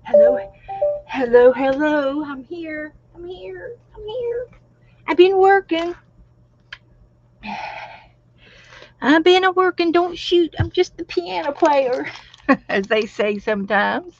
Hello, hello, hello. I'm here. I'm here. I'm here. I've been working. I've been a working. Don't shoot. I'm just the piano player, as they say sometimes.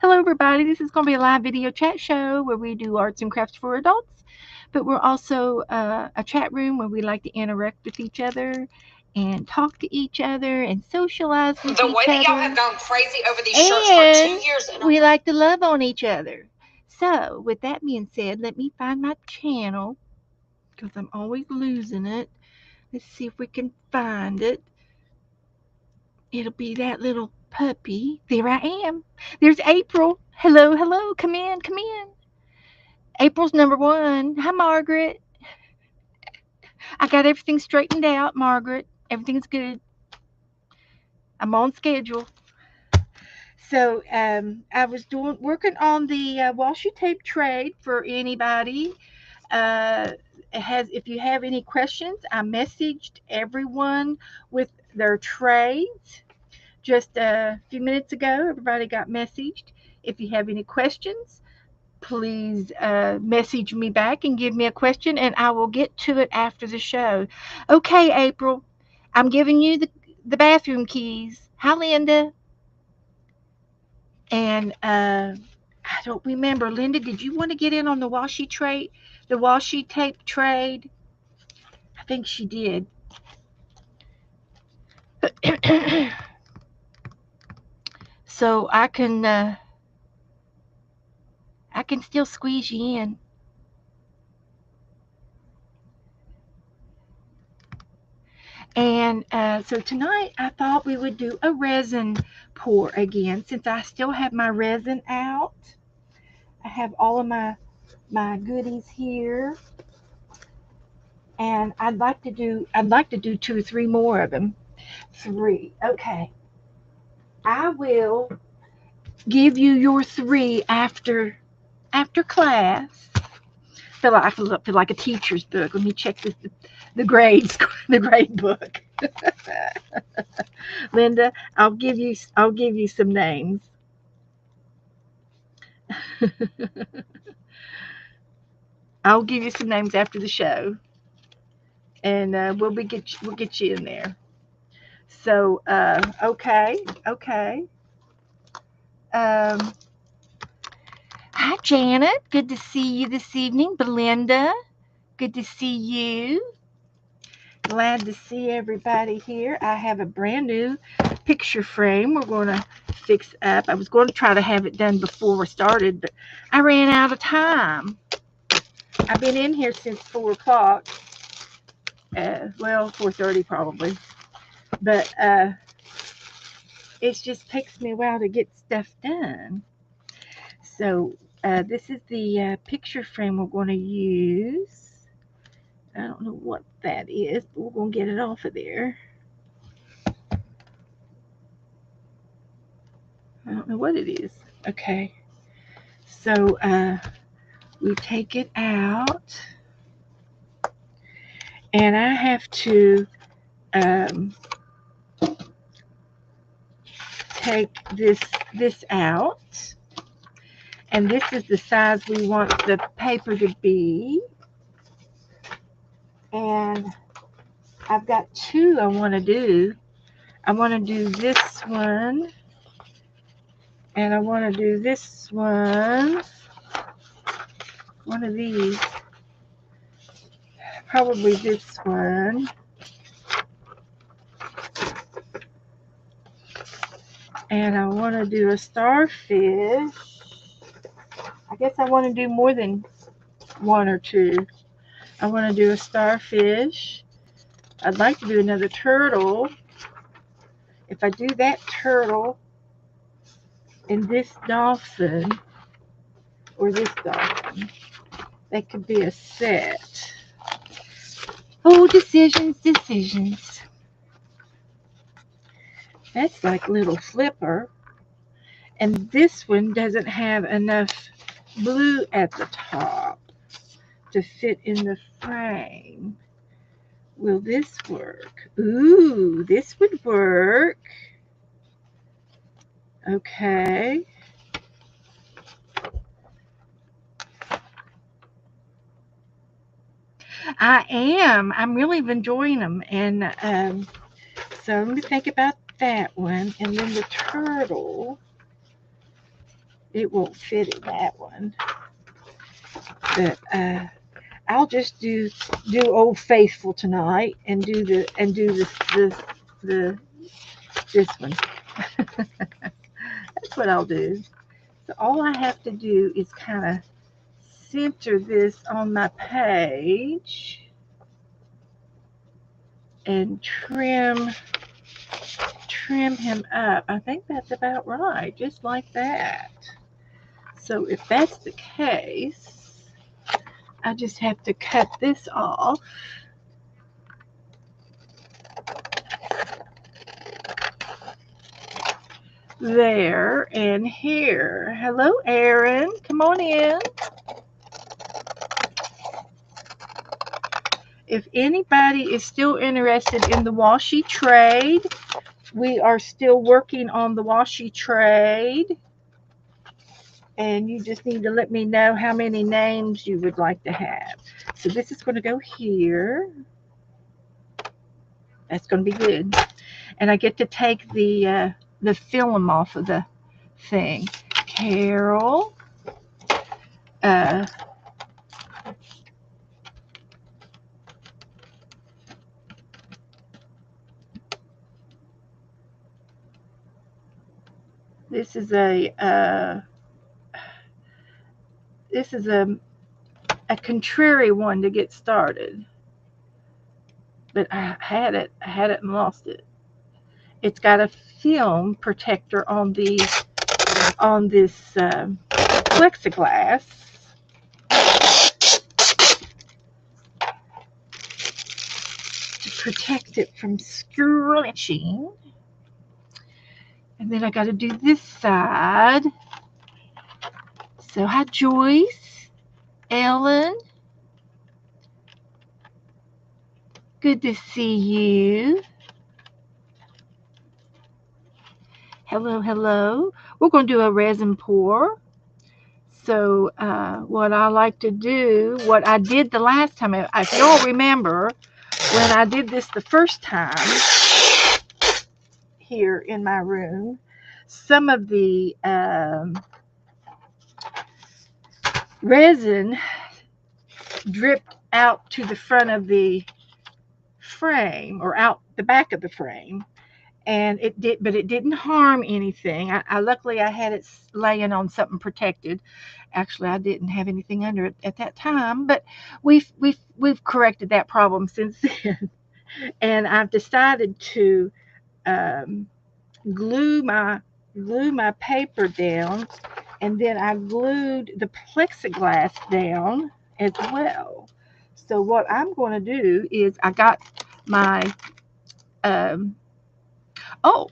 Hello, everybody. This is going to be a live video chat show where we do arts and crafts for adults, but we're also a chat room where we like to interact with each other and talk to each other and socialize with The each way that y'all other. have gone crazy over these shirts for 2 years And we like to love on each other. So, with that being said, let me find my channel because I'm always losing it. Let's see if we can find it. It'll be that little puppy. There I am. There's April. Hello, hello. Come in, come in. April's number one. Hi, Margaret. I got everything straightened out, Margaret. Everything's good. I'm on schedule. So I was working on the washi tape trade for anybody. If you have any questions, I messaged everyone with their trades just a few minutes ago. Everybody got messaged. If you have any questions, please message me back and give me a question, and I will get to it after the show. Okay, April, I'm giving you the bathroom keys. Hi, Linda. And I don't remember, Linda, did you want to get in on the washi tape trade? I think she did. So I can still squeeze you in. And so tonight I thought we would do a resin pour again since I still have my resin out. I have all of my goodies here, and I'd like to do two or three more of them. Three. Okay. I will give you your three after class. I feel like a teacher's book. Let me check the grades the grade book. Linda, I'll give you some names. I'll give you some names after the show, and we'll get you in there. So okay, okay. Um, Hi Janet, good to see you this evening. Belinda, good to see you. Glad to see everybody here. I have a brand new picture frame we're going to fix up. I was going to try to have it done before we started, but I ran out of time. I've been in here since 4 o'clock. Well, 4:30 probably, but it just takes me a while to get stuff done. So this is the picture frame we're going to use. I don't know what that is, but we're going to get it off of there. I don't know what it is. Okay. So we take it out, and I have to um, take this out, and this is the size we want the paper to be. And I've got two I want to do. I want to do this one, and I want to do this one. One of these, probably this one. And I want to do a starfish. I guess I want to do more than one or two. I want to do a starfish. I'd like to do another turtle. If I do that turtle and this dolphin, or this dolphin, that could be a set. Oh, decisions, decisions. That's like little flipper. And this one doesn't have enough blue at the top to fit in the frame. Will this work? Ooh, this would work. Okay. I am. I'm really enjoying them. And so let me think about that one. And then the turtle, it won't fit in that one. But I'll just do Old Faithful tonight and do the this one. That's what I'll do. So all I have to do is kind of center this on my page and trim him up. I think that's about right, just like that. So if that's the case, I just have to cut this off. There and here. Hello, Aaron. Come on in. If anybody is still interested in the washi trade, we are still working on the washi trade. And you just need to let me know how many names you would like to have. So this is going to go here. That's going to be good. And I get to take the film off of the thing. Carol. This is a contrary one to get started. But I had it and lost it. It's got a film protector on this plexiglass. To protect it from scratching. And then I got to do this side. So hi Joyce, Ellen. Good to see you. Hello, hello. We're going to do a resin pour. So what I like to do, what I did the last time, if y'all remember, when I did this the first time here in my room, some of the resin dripped out to the front of the frame or out the back of the frame, and it didn't harm anything. I luckily I had it laying on something protected. Actually, I didn't have anything under it at that time, but we've corrected that problem since then. And I've decided to um, glue my paper down, and then I glued the plexiglass down as well. So what I'm going to do is I got my um, oh,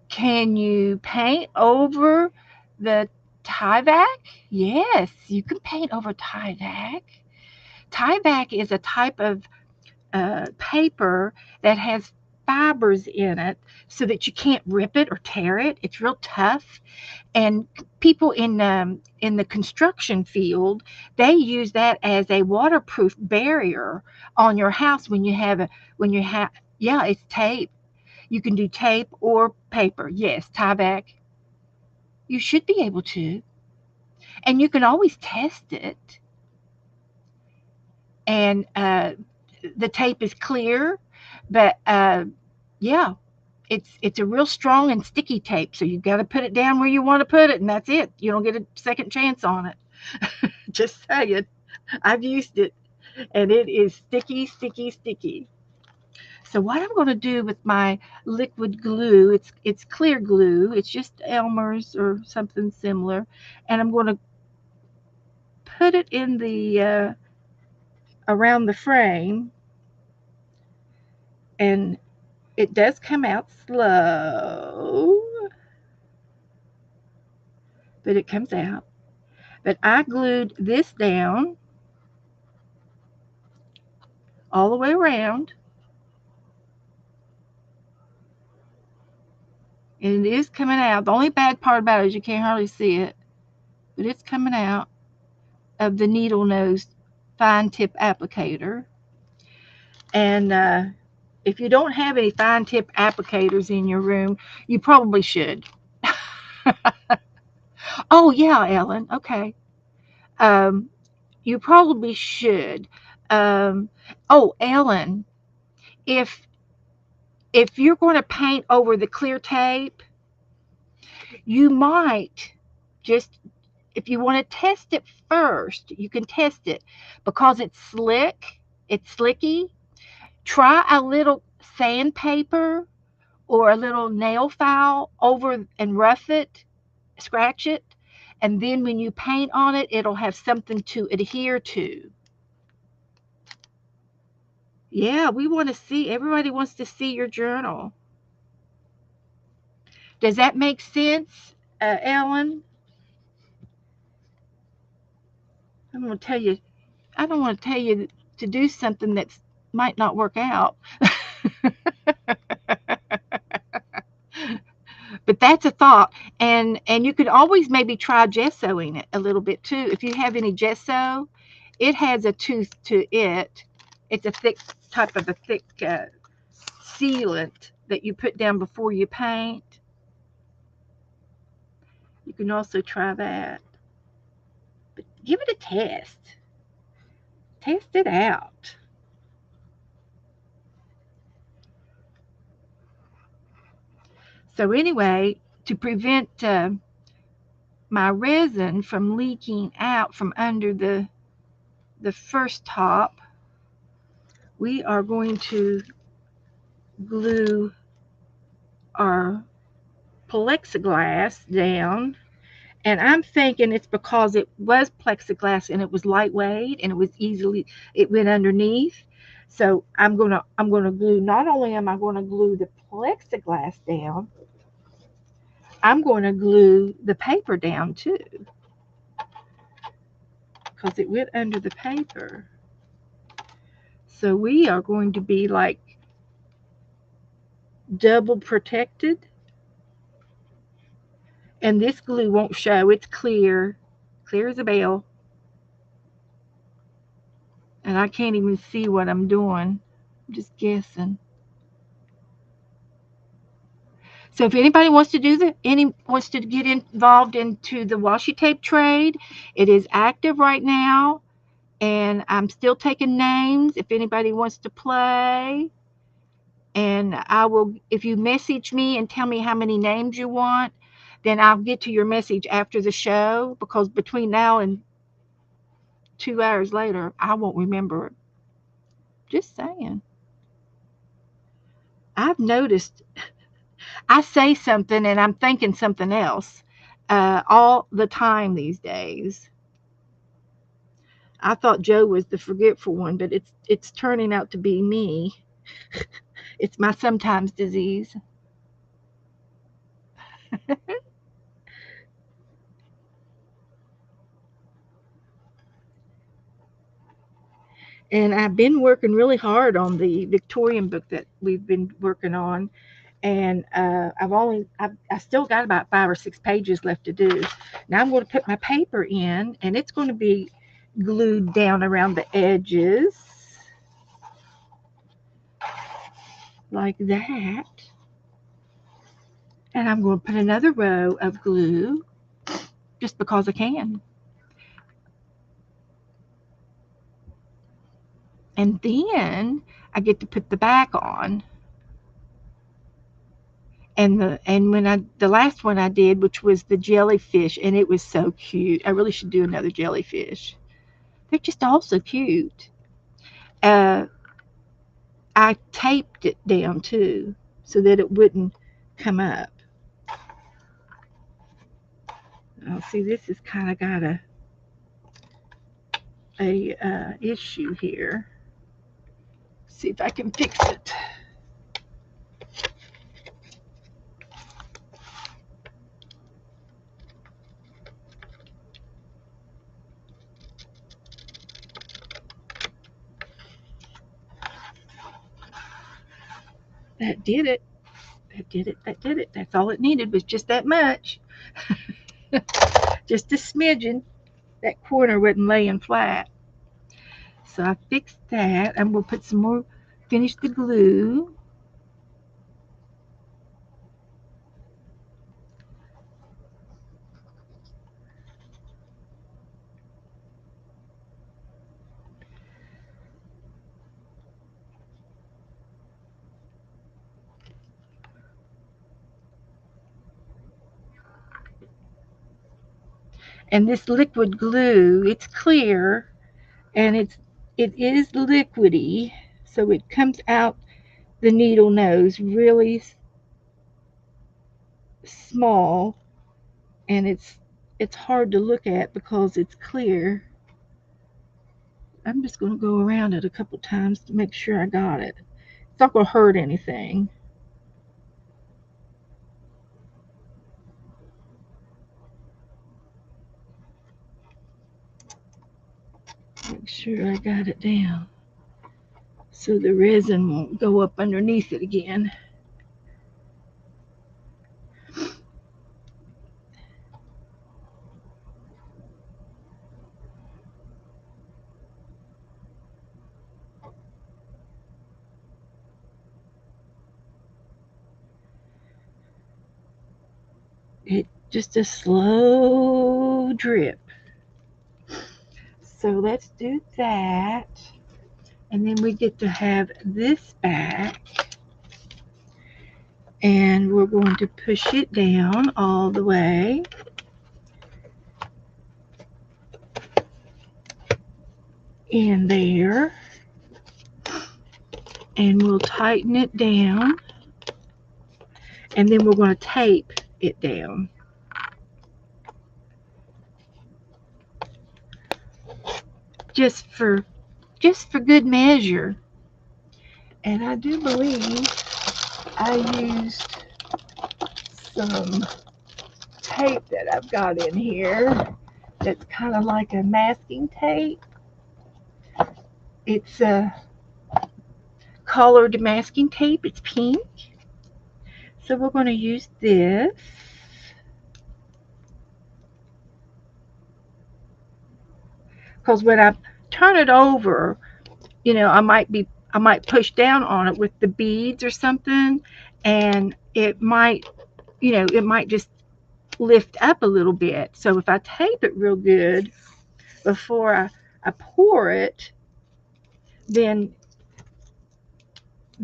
can you paint over the Tyvek? Yes, you can paint over Tyvek. Tyvek is a type of paper that has fibers in it so that you can't rip it or tear it. It's real tough. And people in the construction field, they use that as a waterproof barrier on your house when you have yeah, it's tape. You can do tape or paper. Yes, Tyvek. You should be able to. And you can always test it. And the tape is clear, but yeah, it's a real strong and sticky tape. So you got to put it down where you want to put it, and that's it. You don't get a second chance on it. Just saying. I've used it, and it is sticky, sticky, sticky. So what I'm going to do with my liquid glue, it's clear glue. It's just Elmer's or something similar, and I'm going to put it in the around the frame, and it does come out slow, but it comes out. But I glued this down all the way around, and it is coming out. The only bad part about it is you can't hardly see it, but it's coming out of the needle nose fine tip applicator. And if you don't have any fine tip applicators in your room, you probably should. Oh, yeah, Ellen. Okay. Um, you probably should. Um, oh, Ellen, if you're going to paint over the clear tape, you might just, if you want to test it first, you can test it because it's slick, it's slicky. Try a little sandpaper or a little nail file over and rough it, scratch it, and then when you paint on it, it'll have something to adhere to. Yeah, we want to see, everybody wants to see your journal. Does that make sense, Ellen? I'm going to tell you, I don't want to tell you to do something that might not work out. But that's a thought. And you could always maybe try gessoing it a little bit too. If you have any gesso, it has a tooth to it. It's a thick type of a thick sealant that you put down before you paint. You can also try that. But give it a test. Test it out. So anyway, to prevent my resin from leaking out from under the first top, we are going to glue our plexiglass down. And I'm thinking it's because it was plexiglass and it was lightweight and it went underneath. So I'm gonna glue, not only am I gonna glue the plexiglass down, I'm gonna glue the paper down too. Because it went under the paper. So we are going to be like double protected. And this glue won't show. It's clear as a bell. And I can't even see what I'm doing. I'm just guessing. So if anybody wants to wants to get involved into the washi tape trade, it is active right now, and I'm still taking names if anybody wants to play. And I will, if you message me and tell me how many names you want, then I'll get to your message after the show, because between now and 2 hours later, I won't remember. Just saying. I've noticed I say something and I'm thinking something else all the time these days. I thought Joe was the forgetful one, but it's turning out to be me. It's my sometimes disease. And I've been working really hard on the Victorian book that we've been working on, and I still got about 5 or 6 pages left to do. Now I'm going to put my paper in, and it's going to be glued down around the edges like that. And I'm going to put another row of glue just because I can. And then I get to put the back on. And when the last one I did, which was the jellyfish, and it was so cute. I really should do another jellyfish. They're just all so cute. Uh, I taped it down too, so that it wouldn't come up. Oh, see, this has kind of got a issue here. See if I can fix it. That did it. That did it. That did it. That's all it needed was just that much. Just a smidgen. That corner wasn't laying flat. So I fixed that. I'm going to put some more, finish the glue. And this liquid glue, it's clear and it is liquidy, so it comes out the needle nose really small, and it's hard to look at because it's clear. I'm just going to go around it a couple times to make sure I got it. It's not going to hurt anything. Make sure I got it down so the resin won't go up underneath it again. It just a slow drip. So let's do that. And then we get to have this back. And we're going to push it down all the way. In there. And we'll tighten it down. And then we're going to tape it down. Just for good measure. And I do believe I used some tape that I've got in here that's kind of like a masking tape. It's a colored masking tape. It's pink. So we're going to use this. Because when I turn it over, I might push down on it with the beads or something, and it might just lift up a little bit. So if I tape it real good before I pour it, then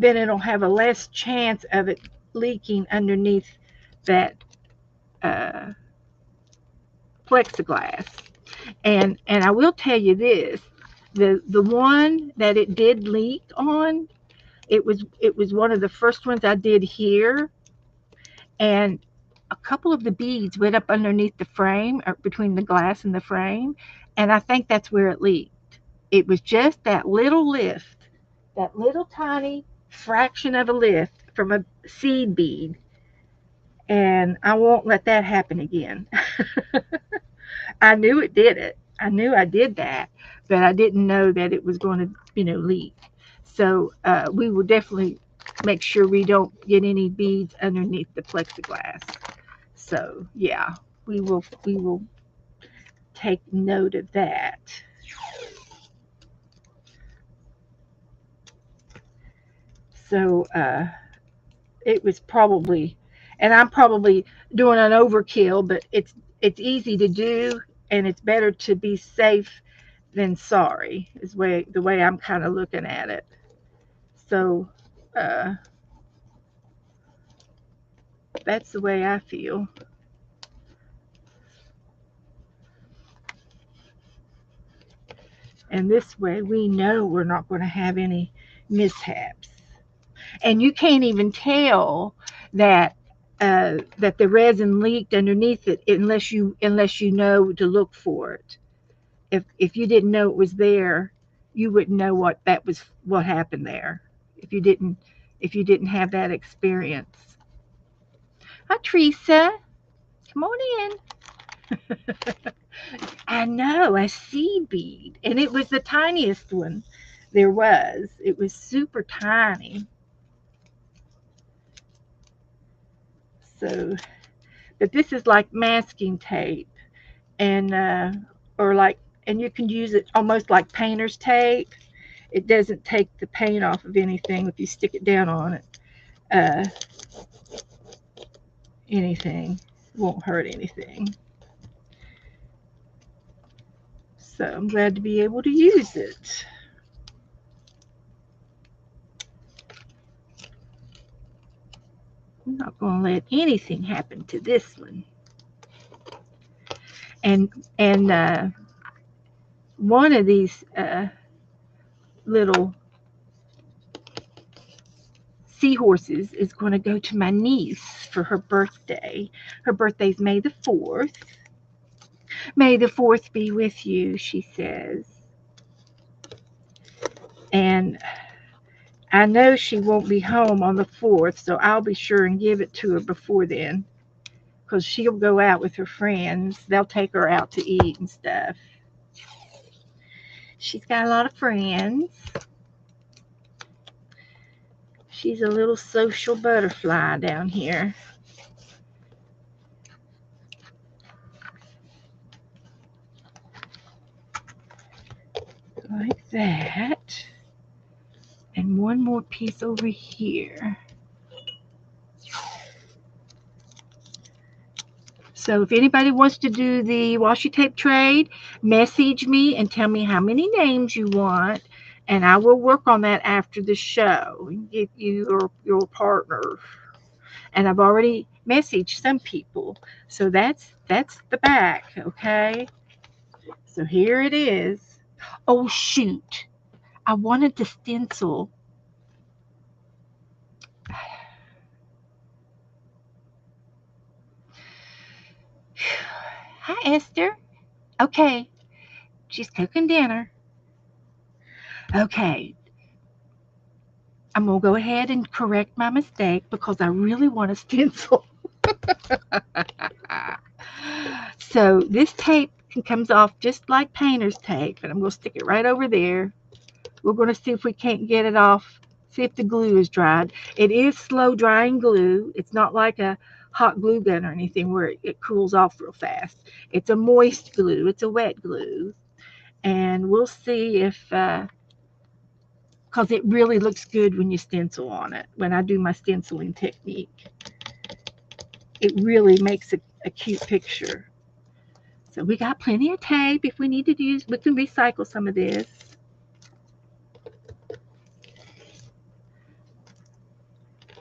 it'll have a less chance of it leaking underneath that uh, plexiglass. And I will tell you this: the one that it did leak on, it was one of the first ones I did here, and a couple of the beads went up underneath the frame, or between the glass and the frame, and I think that's where it leaked. It was just that little lift, that little tiny fraction of a lift from a seed bead, and I won't let that happen again. I knew it did it. I knew I did that, but I didn't know that it was going to, leak. So we will definitely make sure we don't get any beads underneath the plexiglass. So yeah, we will take note of that. So it was probably, and I'm probably doing an overkill, but it's easy to do, and it's better to be safe than sorry. Is the way I'm kind of looking at it. So uh, that's the way I feel. And this way we know we're not going to have any mishaps. And you can't even tell that that the resin leaked underneath it unless you know to look for it. If you didn't know it was there, you wouldn't know what happened there. If you didn't have that experience. Hi Teresa, come on in. I know, a seed bead, and it was the tiniest one there was. It was super tiny. So, but this is like masking tape, and or like and you can use it almost like painter's tape. It doesn't take the paint off of anything if you stick it down on it. Uh, anything. It won't hurt anything. So I'm glad to be able to use it. I'm not going to let anything happen to this one. And one of these little seahorses is going to go to my niece for her birthday. Her birthday's May the 4th. May the 4th be with you, she says. And I know she won't be home on the 4th, so I'll be sure and give it to her before then, because she'll go out with her friends. They'll take her out to eat and stuff. She's got a lot of friends. She's a little social butterfly down here. Like that. And one more piece over here. So if anybody wants to do the washi tape trade, message me and tell me how many names you want, and I will work on that after the show and get you your partner. And I've already messaged some people. So that's the back, okay? So here it is. Oh shoot. I wanted to stencil. Hi Esther. Okay. She's cooking dinner. Okay. I'm going to go ahead and correct my mistake because I really want to stencil. So this tape comes off just like painter's tape, and I'm going to stick it right over there. We're going to see if we can't get it off, see if the glue is dried. It is slow drying glue. It's not like a hot glue gun or anything where it cools off real fast. It's a moist glue. It's a wet glue. And we'll see if, because it really looks good when you stencil on it. When I do my stenciling technique, it really makes a cute picture. So we got plenty of tape. If we need to use, we can recycle some of this.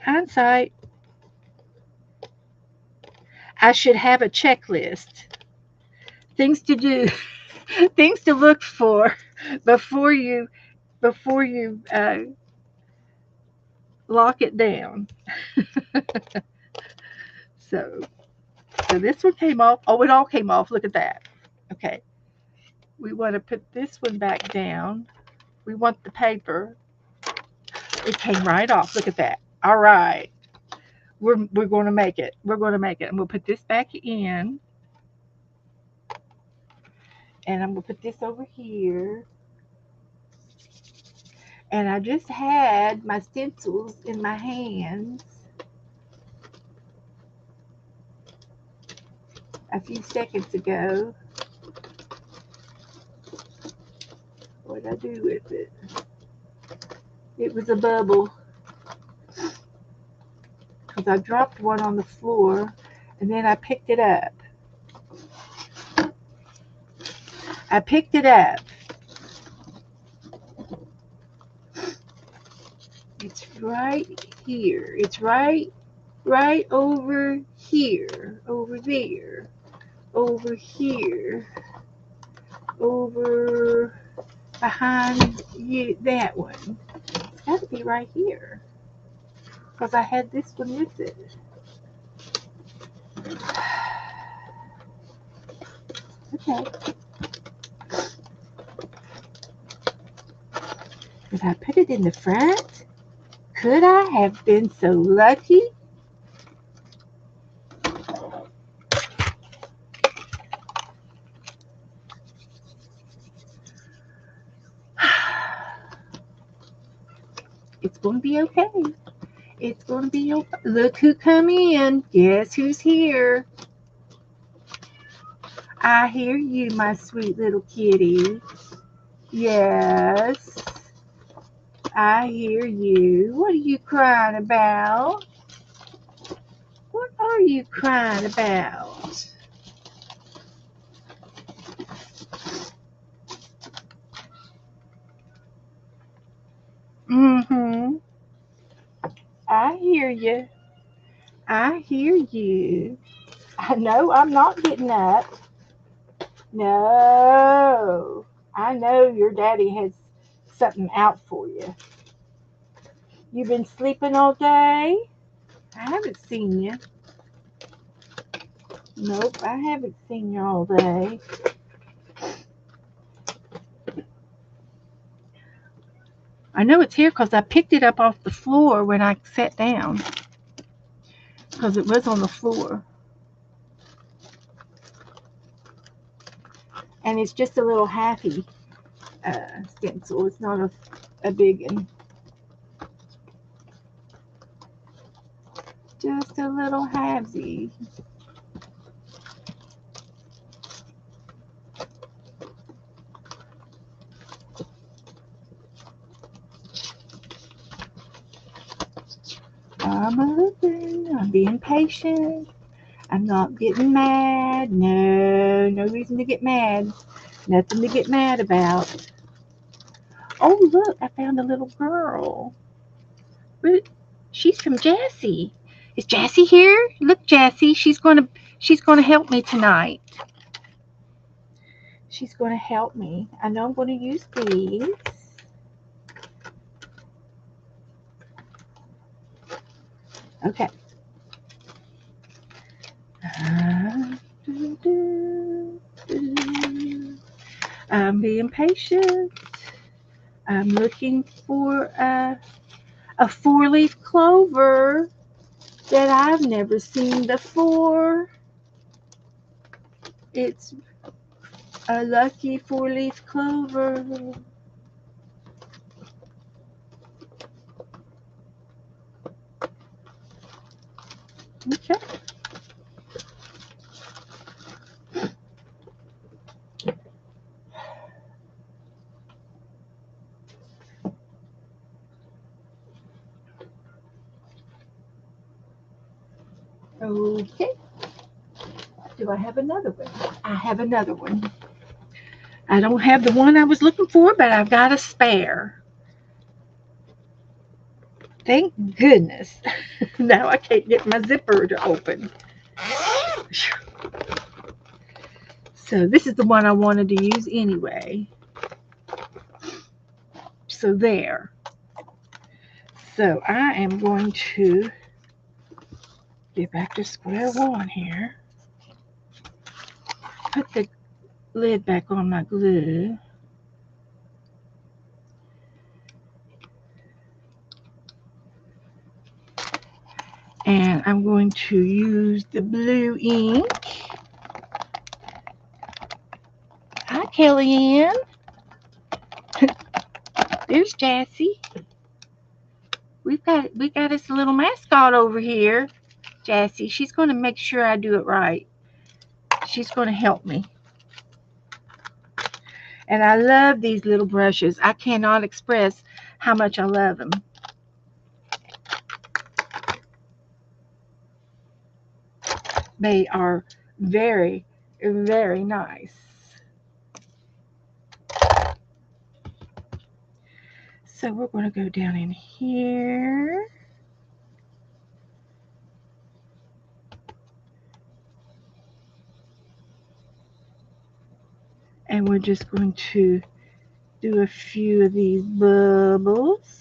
Hindsight. I should have a checklist. Things to do, things to look for before you lock it down. So this one came off. Oh, it all came off. Look at that. Okay. We want to put this one back down. We want the paper. It came right off. Look at that. All right. We're going to make it. We're going to make it. And we'll put this back in. And I'm going to put this over here. And I just had my stencils in my hands a few seconds ago. What did I do with it? It was a bubble. Because I dropped one on the floor and then I picked it up. I picked it up. It's right here. It's right over here. Over there. Over here. Over behind you, that one. It's got to be right here. Because I had this one with it. Okay. Did I put it in the front? Could I have been so lucky? It's going to be okay. It's going to be okay. Look who come in. Guess who's here? I hear you, my sweet little kitty. Yes, I hear you. What are you crying about? What are you crying about? Mm-hmm. I hear you. I hear you. I know I'm not getting up. No. I know your daddy has something out for you. You been sleeping all day? I haven't seen you. Nope, I haven't seen you all day. I know it's here because I picked it up off the floor when I sat down. Because it was on the floor. And it's just a little happy stencil. It's not a big one. Just a little halvesy. I'm being patient. I'm not getting mad. No, no reason to get mad. Nothing to get mad about. Oh, look, I found a little girl. But she's from Jassy. Is Jassy here? Look, Jassy, she's gonna help me tonight. She's gonna help me. I know I'm gonna use these. Okay. I'm being patient. I'm looking for a four-leaf clover that I've never seen before. It's a lucky four-leaf clover. Okay. Okay. Do I have another one? I have another one. I don't have the one I was looking for, but I've got a spare. Thank goodness. Now I can't get my zipper to open. So this is the one I wanted to use anyway. So there. So I am going to get back to square one here. Put the lid back on my glue. And I'm going to use the blue ink. Hi, Kellyanne. There's Jassy. We got us a little mascot over here, Jassy. She's going to make sure I do it right. She's going to help me. And I love these little brushes. I cannot express how much I love them. They are very, very nice. So we're going to go down in here. And we're just going to do a few of these bubbles.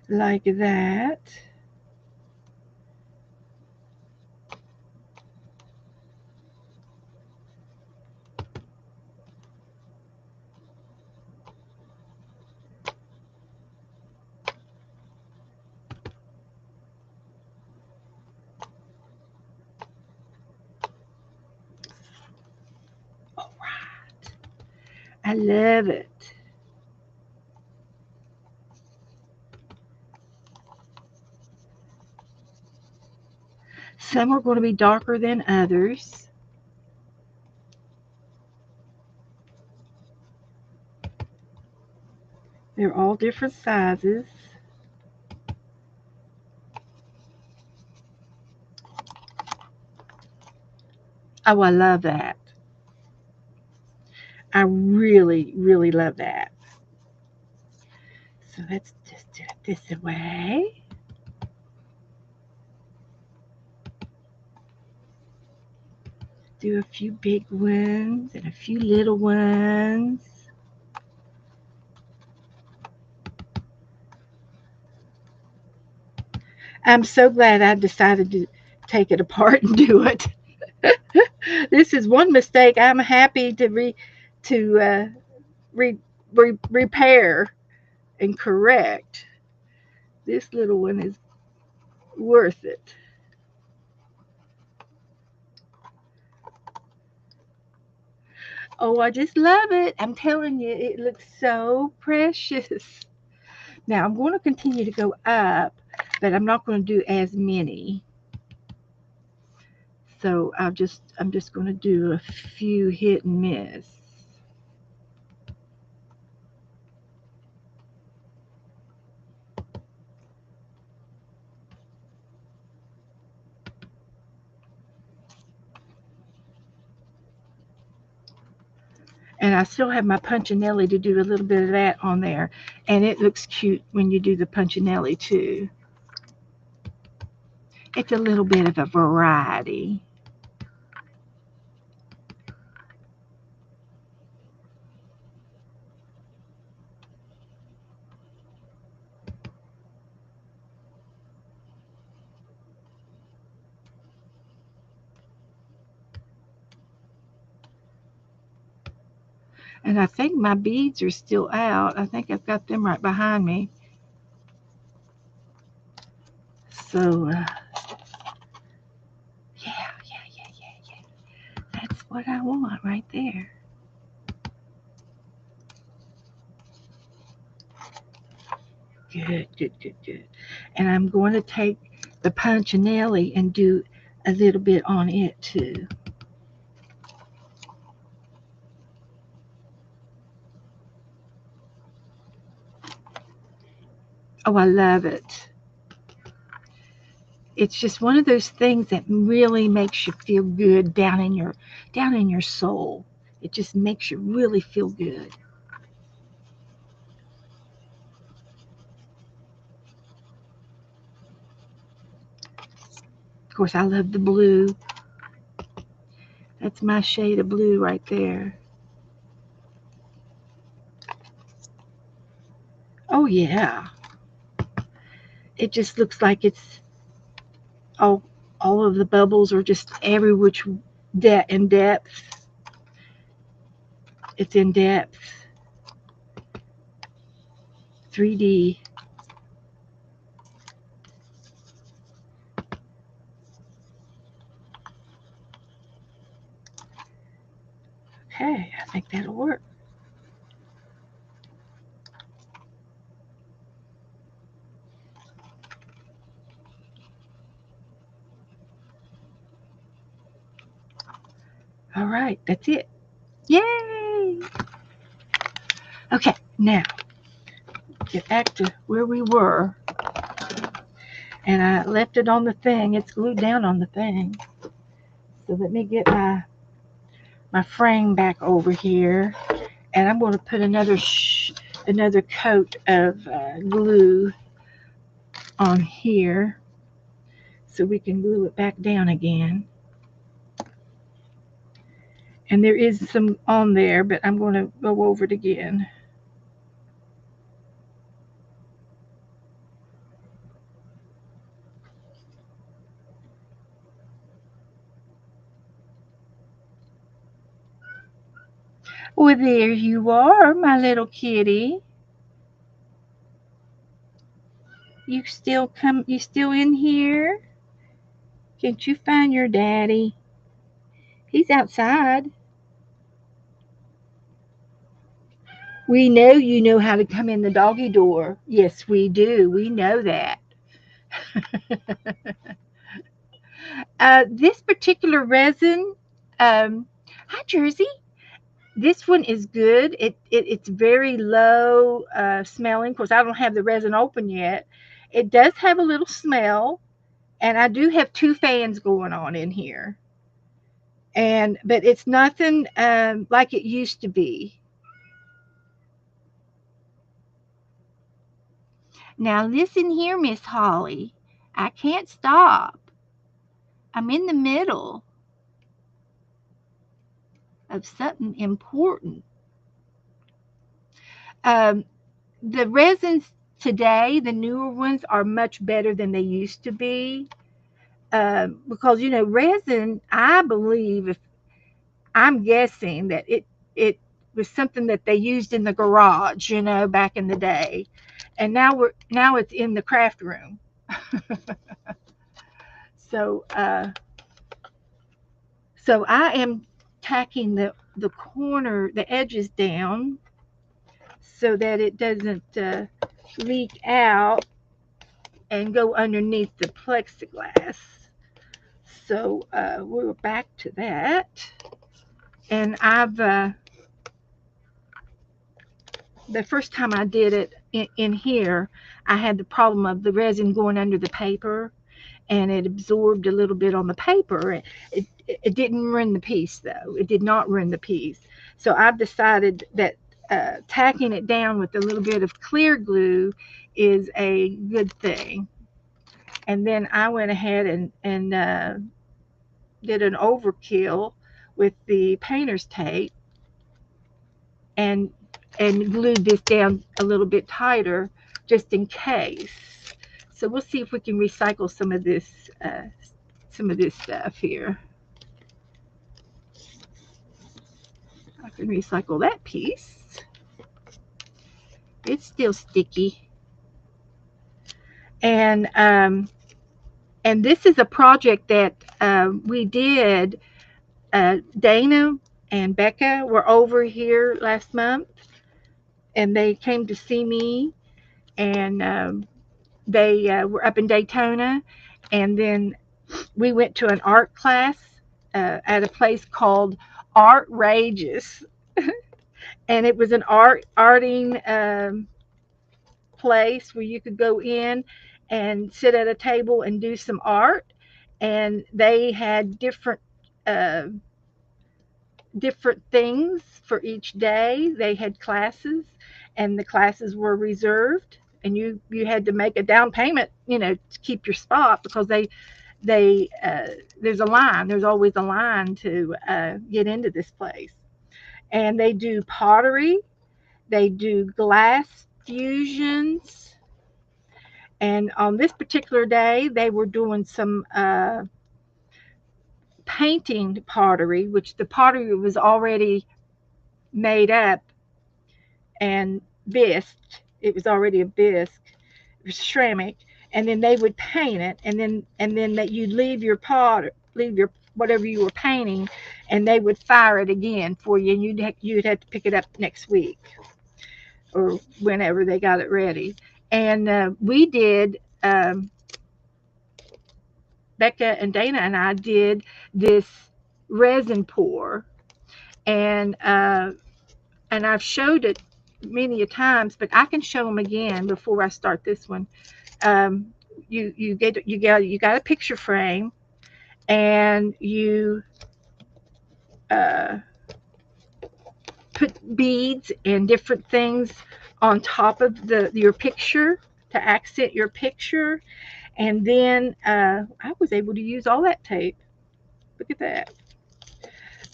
Like that. All right. I love it. Some are going to be darker than others. They're all different sizes. Oh, I love that. I really, really love that. So let's just do it this way. Do a few big ones and a few little ones. I'm so glad I decided to take it apart and do it. This is one mistake I'm happy to re, repair and correct. This little one is worth it. Oh, I just love it. I'm telling you, it looks so precious. Now I'm going to continue to go up, but I'm not going to do as many. So I'm just going to do a few hit and miss. And I still have my punchinelli to do a little bit of that on there. And it looks cute when you do the punchinelli too. It's a little bit of a variety. And I think my beads are still out. I think I've got them right behind me. So, yeah. That's what I want right there. Good. And I'm going to take the punchinelli and do a little bit on it too. Oh, I love it. It's just one of those things that really makes you feel good down in your soul. It just makes you really feel good. Of course, I love the blue. That's my shade of blue right there. Oh yeah. It just looks like it's all all of the bubbles are just every which in depth. It's in depth. 3D. Okay, I think that'll work. All right, that's it. Yay! Okay, now get back to where we were. And I left it on the thing. It's glued down on the thing. So let me get my frame back over here, and I'm going to put another coat of glue on here so we can glue it back down again. And there is some on there, but I'm going to go over it again. Well, there you are, my little kitty. You still in here? Can't you find your daddy? He's outside. We know you know how to come in the doggy door. Yes, we do. We know that. This particular resin, hi Jersey. This one is good. It's very low smelling. Of course, I don't have the resin open yet. It does have a little smell, and I do have two fans going on in here. And but it's nothing like it used to be. Now listen here, Miss Holly. I can't stop. I'm in the middle of something important. Um, the resins today, the newer ones, are much better than they used to be. Because resin, I believe, if I'm guessing that it was something that they used in the garage, back in the day, and now it's in the craft room. So so I am tacking the corner, the edges down, so that it doesn't leak out and go underneath the plexiglass. So we're back to that, and I've the first time I did it in here, I had the problem of the resin going under the paper, and it absorbed a little bit on the paper. It didn't ruin the piece, though. It did not ruin the piece. So I've decided that tacking it down with a little bit of clear glue is a good thing. And then I went ahead and did an overkill with the painter's tape and glued this down a little bit tighter just in case. So we'll see if we can recycle some of this stuff here. I can recycle that piece. It's still sticky, and this is a project that we did. Dana and Becca were over here last month, and they came to see me, and they were up in Daytona, and then we went to an art class at a place called Art Rages, and it was an arting place where you could go in and sit at a table and do some art, and they had uh, different things for each day. They had classes, and the classes were reserved, and you had to make a down payment, to keep your spot, because they there's a line. There's always a line to get into this place. And they do pottery. They do glass fusions. And on this particular day, they were doing some painting pottery, which the pottery was already made up and bisqued. It was already a bisque. It was ceramic, and then they would paint it, and then that you'd leave your whatever you were painting, and they would fire it again for you, and you'd have to pick it up next week or whenever they got it ready. And we did. Becca and Dana and I did this resin pour, and I've showed it many a times, but I can show them again before I start this one. Um, you got a picture frame, and you uh, put beads and different things on top of your picture to accent your picture, and then I was able to use all that tape. Look at that.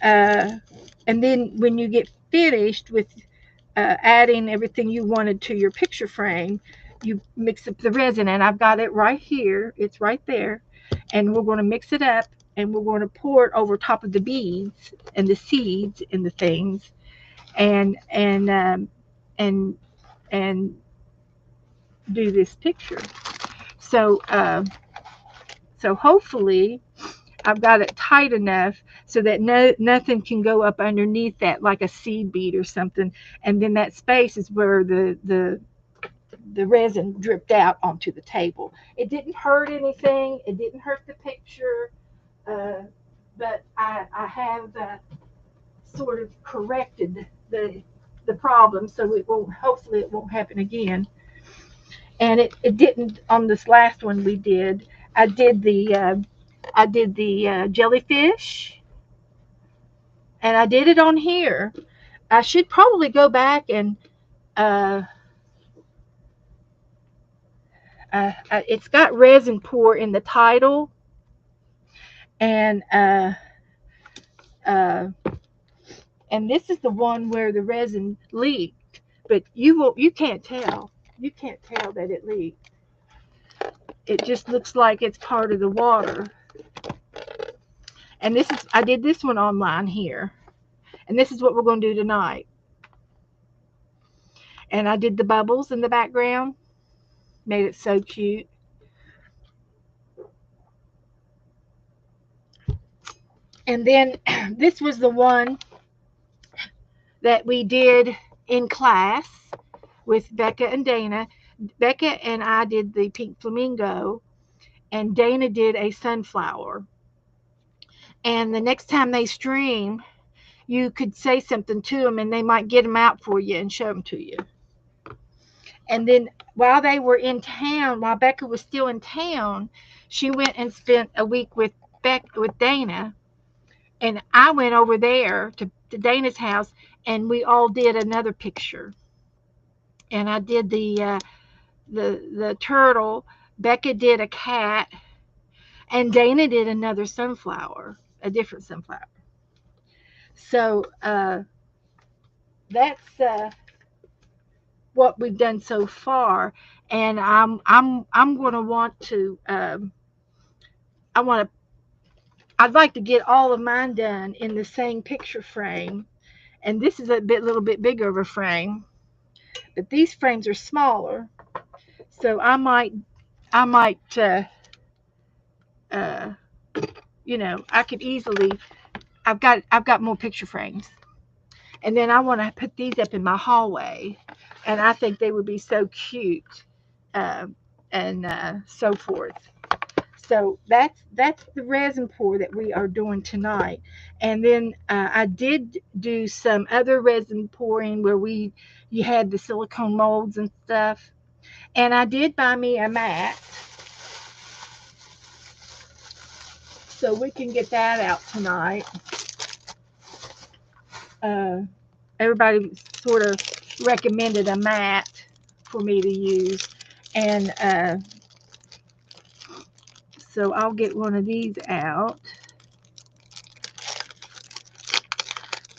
Uh, and then when you get finished with adding everything you wanted to your picture frame, you mix up the resin, and I've got it right here. It's right there, and we're going to mix it up, and we're going to pour it over top of the beads and the seeds and the things, and and and do this picture. So so hopefully I've got it tight enough so that nothing can go up underneath that, like a seed bead or something. And then that space is where the resin dripped out onto the table. It didn't hurt anything. It didn't hurt the picture. uh, but I have sort of corrected the problem, so it won't. Hopefully, it won't happen again. And it didn't on this last one we did. I did the jellyfish, and I did it on here. I should probably go back and uh, it's got resin pour in the title, and uh, and this is the one where the resin leaked, but you can't tell. You can't tell that it leaked. It just looks like it's part of the water. And this is I did this one online here, and this is what we're going to do tonight. And I did the bubbles in the background, made it so cute. And then this was the one that we did in class with Becca and Dana. Becca and I did the pink flamingo, and Dana did a sunflower. And the next time they stream, you could say something to them, and they might get them out for you and show them to you. And then while they were in town, while Becca was still in town, she went and spent a week with Dana, and I went over there to Dana's house, and we all did another picture. And I did the turtle. Becca did a cat, and Dana did another sunflower, a different sunflower. So that's what we've done so far, and I'm going to want to I want to I'd like to get all of mine done in the same picture frame, and this is a little bit bigger of a frame, but these frames are smaller, so I might uh, I could easily I've got more picture frames, and then I want to put these up in my hallway, and I think they would be so cute, uh, and so forth. So that's the resin pour that we are doing tonight. And then I did do some other resin pouring where you had the silicone molds and stuff. And I did buy me a mat, so we can get that out tonight. Uh, Everybody sort of recommended a mat for me to use, and so I'll get one of these out.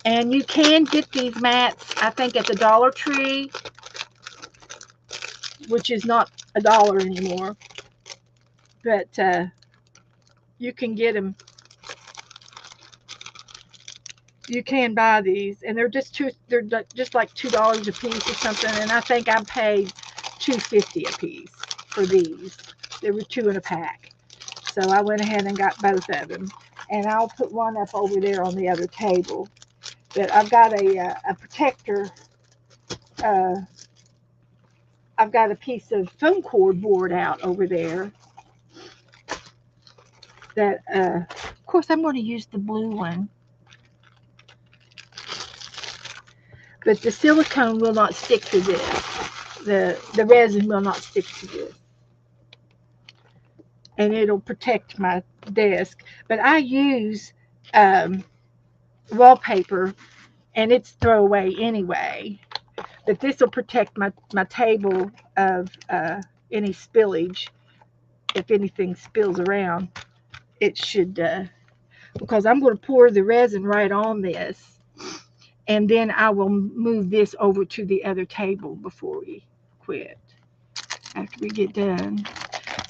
And you can get these mats, I think, at the Dollar Tree, which is not $1 anymore. But you can get them. You can buy these, and they're just like $2 a piece or something. And I think I paid $2.50 a piece for these. There were 2 in a pack, so I went ahead and got both of them. And I'll put one up over there on the other table. But I've got a protector. Uh, I've got a piece of foam cord board out over there that, of course, I'm going to use the blue one. But the silicone will not stick to this. The resin will not stick to this. And it'll protect my desk. But I use wallpaper, and it's throwaway anyway. But this will protect my table of any spillage. If anything spills around, it should, because I'm going to pour the resin right on this, and then I will move this over to the other table before we quit, after we get done.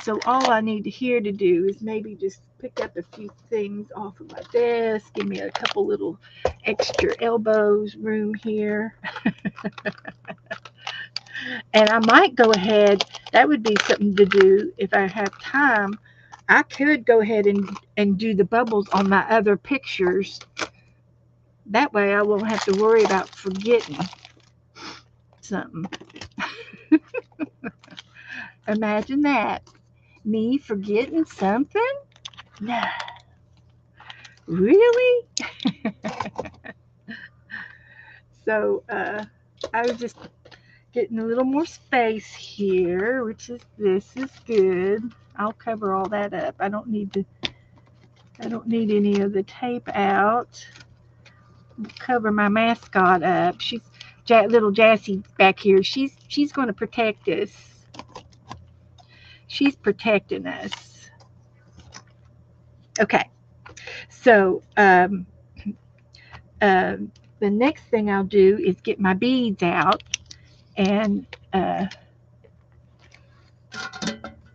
So all I need here to do is maybe just pick up a few things off of my desk, give me a couple little extra elbows room here. And I might go ahead, that would be something to do if I have time. I could go ahead and do the bubbles on my other pictures. That way I won't have to worry about forgetting something. Imagine that. Me forgetting something? Nah. Really? So I was just getting a little more space here, which is this is good. I'll cover all that up. I don't need any of the tape out. Cover my mascot up. She's little Jassy back here. She's going to protect us. She's protecting us. Okay. So the next thing I'll do is get my beads out and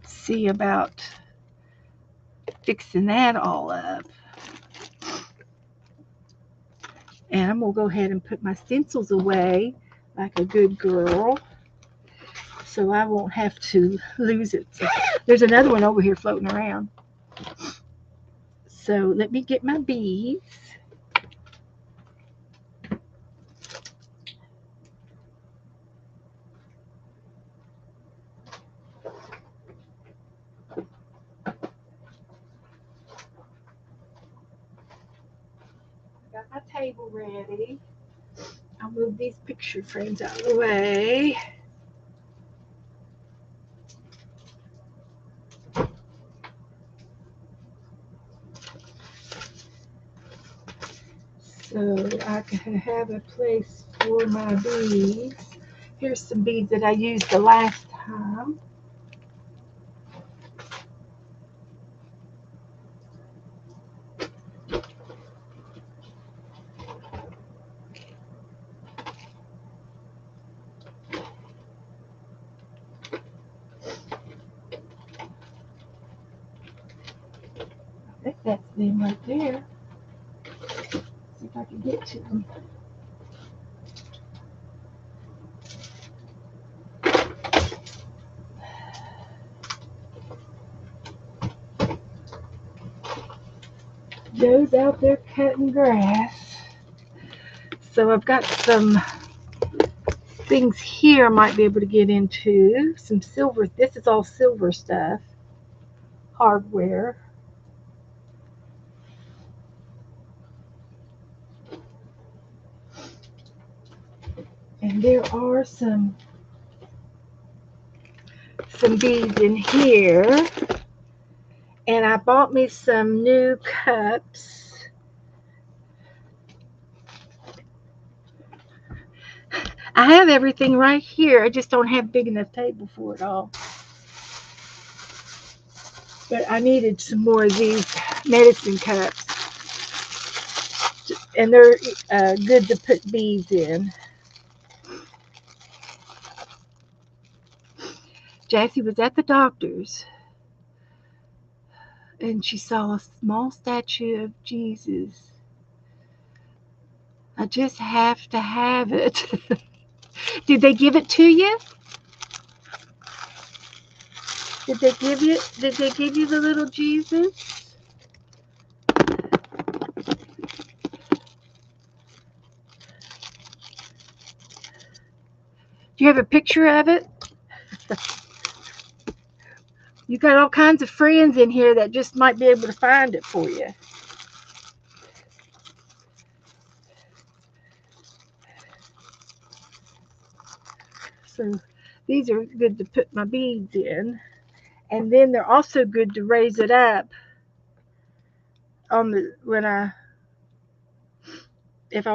see about fixing that all up. And I'm going to go ahead and put my stencils away like a good girl so I won't have to lose it. So there's another one over here floating around. So let me get my beads. Got my table ready. I'll move these picture frames out of the way. So I can have a place for my beads. Here's some beads that I used the last time. I think that's them right there. See if I can get to them. Joe's out there cutting grass. So I've got some things here I might be able to get into. Some silver. This is all silver stuff. Hardware. And there are some beads in here. And I bought me some new cups. I have everything right here. I just don't have big enough table for it all. But I needed some more of these medicine cups. And they're good to put beads in. Jassy was at the doctor's and she saw a small statue of Jesus. I just have to have it. Did they give it to you? Did they give you the little Jesus? Do you have a picture of it? You got all kinds of friends in here that just might be able to find it for you. So these are good to put my beads in. And then they're also good to raise it up on the if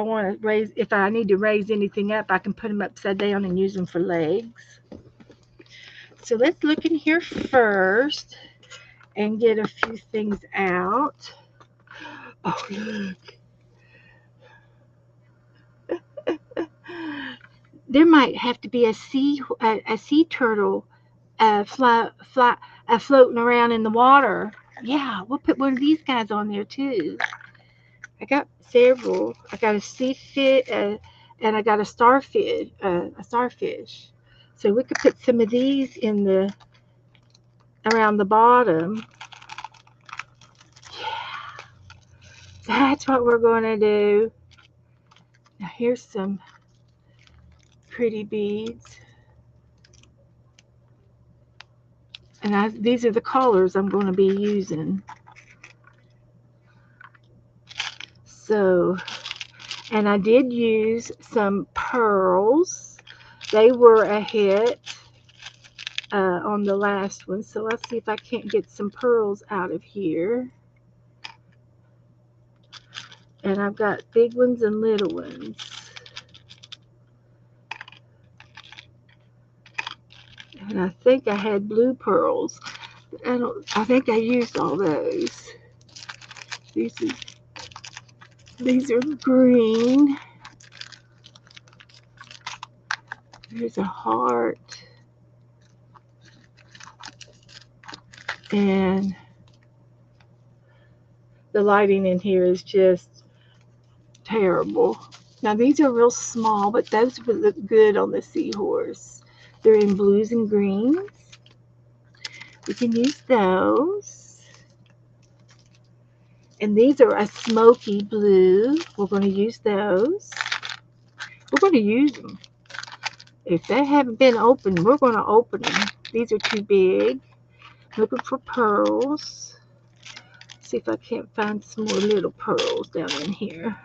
I need to raise anything up, I can put them upside down and use them for legs. So let's look in here first and get a few things out. Oh, look. There might have to be a sea turtle floating around in the water. Yeah, we'll put one of these guys on there too. I got several. I got a sea fish and I got a starfish. So we could put some of these around the bottom. Yeah, that's what we're going to do. Now here's some pretty beads. And these are the colors I'm going to be using. So, and I did use some pearls. They were a hit on the last one. So let's see if I can't get some pearls out of here. And I've got big ones and little ones. And I think I had blue pearls. I think I used all those. These are green. There's a heart. And the lighting in here is just terrible. Now these are real small, but those would look good on the seahorse. They're in blues and greens. We can use those. And these are a smoky blue. We're going to use those. We're going to use them. If they haven't been opened, we're going to open them. These are too big. Looking for pearls. See if I can't find some more little pearls down in here.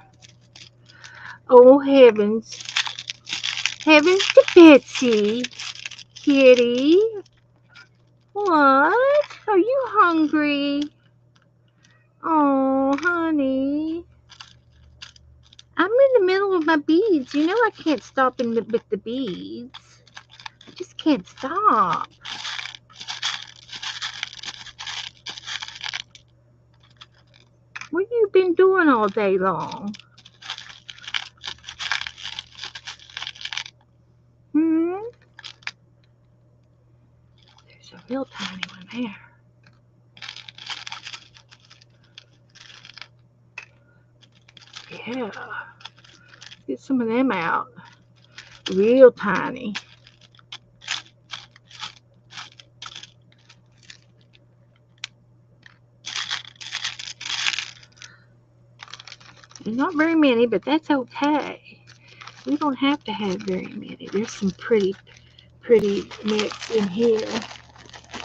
Oh, heavens. Heavens to Betsy. Kitty. What? Are you hungry? Oh, honey. I'm in the middle of my beads. You know I can't stop with the beads. I just can't stop. What you been doing all day long? Hmm? There's a real tiny one there. Yeah. Get some of them out. Real tiny. Not very many, but that's okay. We don't have to have very many. There's some pretty mix in here.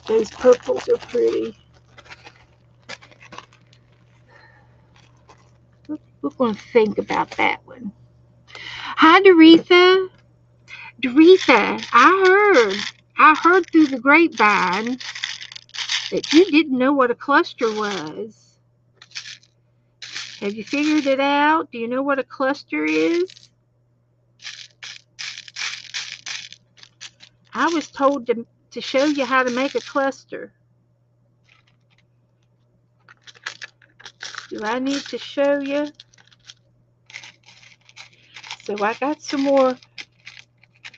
Those purples are pretty. We're going to think about that one. Hi, Doretha. Doretha, I heard through the grapevine that you didn't know what a cluster was. Have you figured it out? Do you know what a cluster is? I was told to show you how to make a cluster. Do I need to show you? So I got some more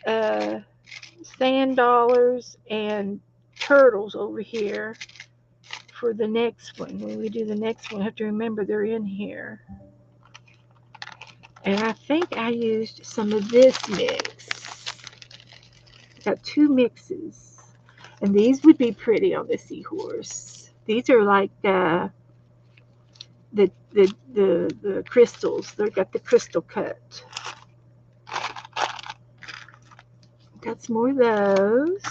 sand dollars and turtles over here for the next one. When we do the next one, I have to remember they're in here. And I think I used some of this mix. Got two mixes. And these would be pretty on the seahorse. These are like the crystals. They've got the crystal cut. Got some more of those.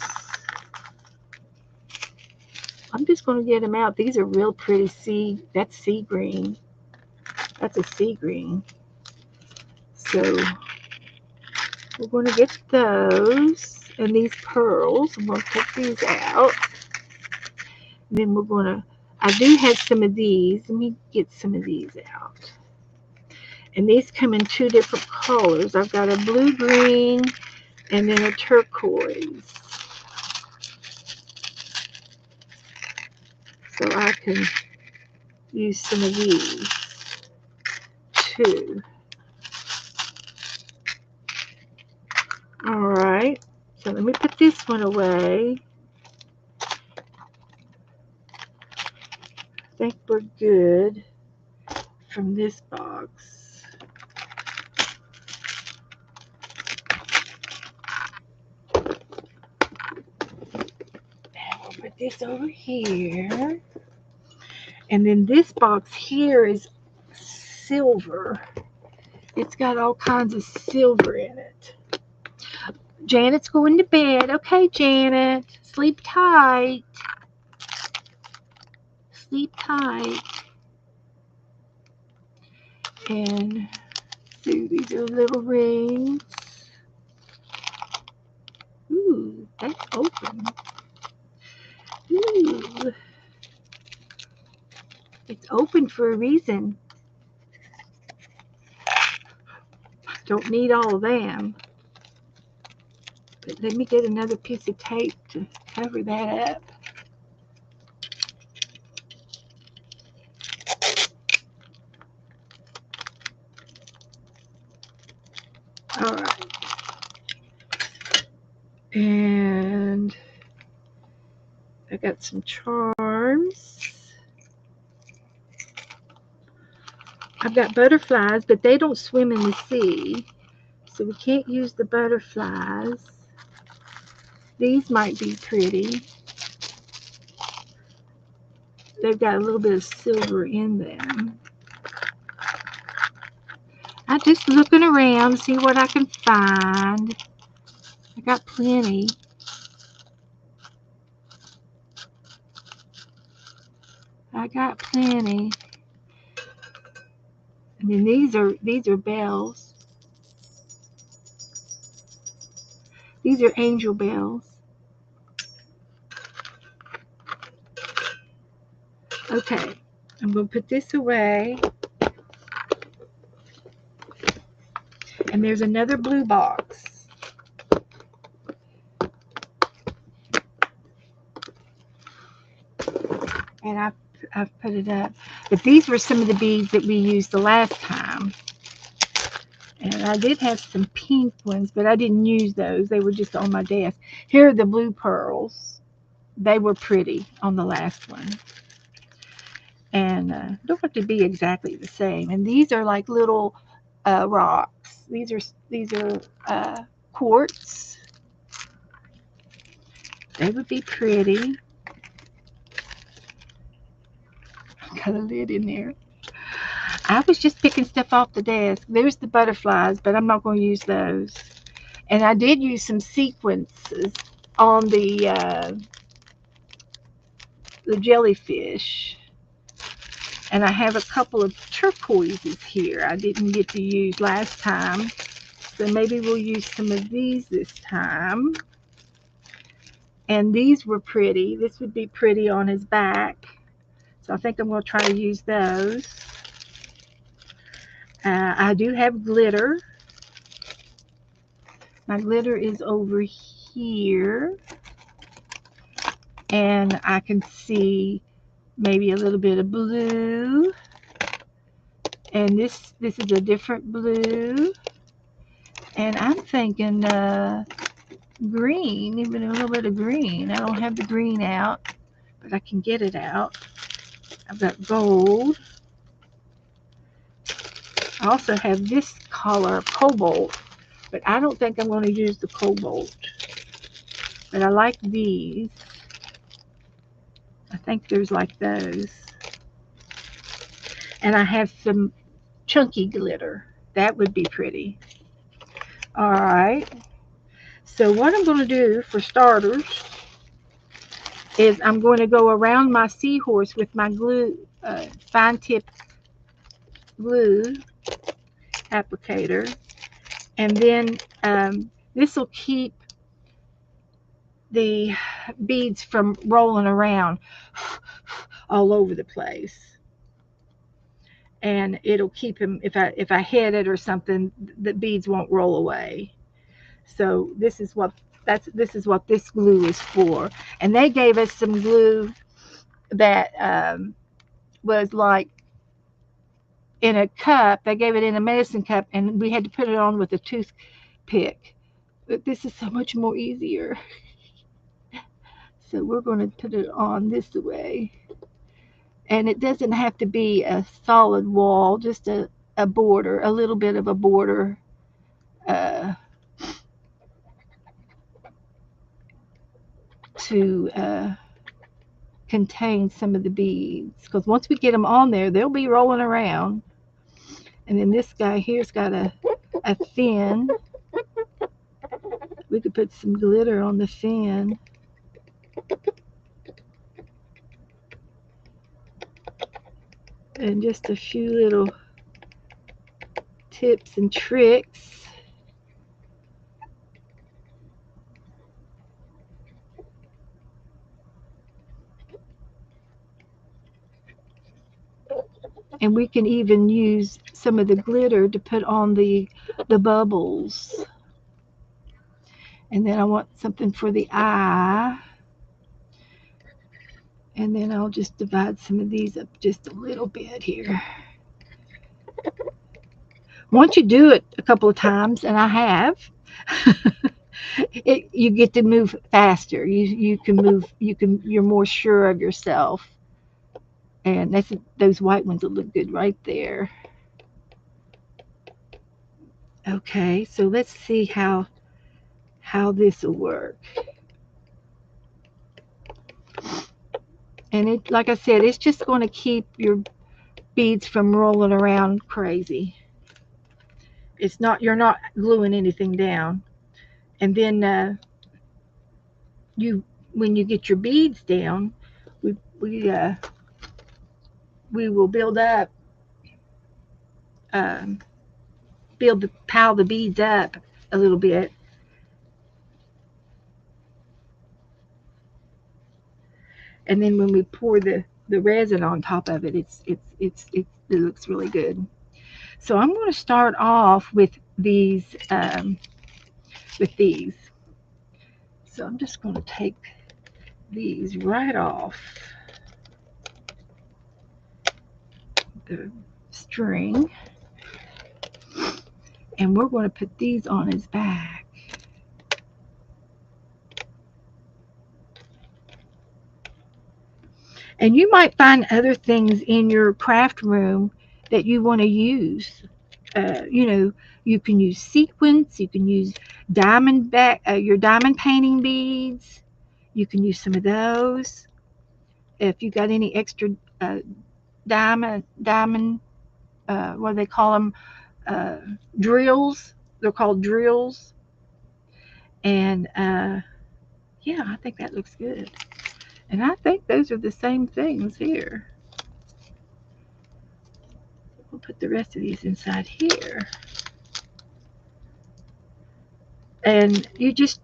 I'm just going to get them out. These are real pretty that's sea green. That's a sea green. So we're going to get those and these pearls. I'm going to take these out. And then we're going to, I do have some of these. Let me get some of these out. And these come in two different colors. I've got a blue-green and then a turquoise. So I can use some of these too. All right. So let me put this one away. I think we're good from this box. And we'll put this over here. And then this box here is silver. It's got all kinds of silver in it. Janet's going to bed. Okay, Janet. Sleep tight. Sleep tight. And see, these are little rings. Ooh, that's open. Ooh, it's open for a reason. Don't need all of them. But let me get another piece of tape to cover that up. All right. And I got some charms. I've got butterflies, but they don't swim in the sea. So we can't use the butterflies. These might be pretty. They've got a little bit of silver in them. I'm just looking around, see what I can find. I got plenty. I got plenty. And then these are bells. These are angel bells. Okay, I'm going to put this away. And there's another blue box. And I've put it up. But these were some of the beads that we used the last time. And I did have some pink ones, but I didn't use those. They were just on my desk. Here are the blue pearls. They were pretty on the last one. And don't have to be exactly the same. And these are like little rocks. These are quartz. They would be pretty. Got a lid in there. I was just picking stuff off the desk. There's the butterflies, but I'm not going to use those. And I did use some sequences on the jellyfish. And I have a couple of turquoises here I didn't get to use last time. So maybe we'll use some of these this time. And these were pretty. This would be pretty on his back. So I think I'm going to try to use those. I do have glitter. My glitter is over here. And I can see maybe a little bit of blue. And this is a different blue. And I'm thinking green, even a little bit of green. I don't have the green out, but I can get it out. I've got gold. I also have this color, cobalt, but I don't think I'm going to use the cobalt. But I like these. I think there's like those. And I have some chunky glitter. That would be pretty. All right. So what I'm going to do for starters is I'm going to go around my seahorse with my glue, fine tip glue applicator. And then this will keep the beads from rolling around all over the place. And it'll keep them, if I hit it or something, the beads won't roll away. So this is what this glue is for. And they gave us some glue that was like in a cup. They gave it in a medicine cup, and we had to put it on with a toothpick. But this is so much more easier. So we're going to put it on this way. And it doesn't have to be a solid wall, just a border, a little bit of a border. To contain some of the beads, because once we get them on there, they'll be rolling around. And then this guy here's got a fin. We could put some glitter on the fin. And just a few little tips and tricks. And we can even use some of the glitter to put on the bubbles. And then I want something for the eye. And then I'll just divide some of these up just a little bit here. Once you do it a couple of times, and I have, you get to move faster. You can move. You're more sure of yourself. And those white ones will look good right there. Okay, so let's see how this will work. And it, like I said, it's just going to keep your beads from rolling around crazy. It's not, you're not gluing anything down. And then you when you get your beads down, we we uh, we will um, pile the beads up a little bit. And then when we pour the resin on top of it, it looks really good. So I'm going to start off with these with these. So I'm just going to take these right off the string, and we're going to put these on his back. And you might find other things in your craft room that you want to use. You know, you can use sequins, you can use your diamond painting beads. You can use some of those. If you got any extra uh, diamond, what do they call them? Uh, Drills. They're called drills. And yeah, I think that looks good. And I think those are the same things here. We'll put the rest of these inside here. And you just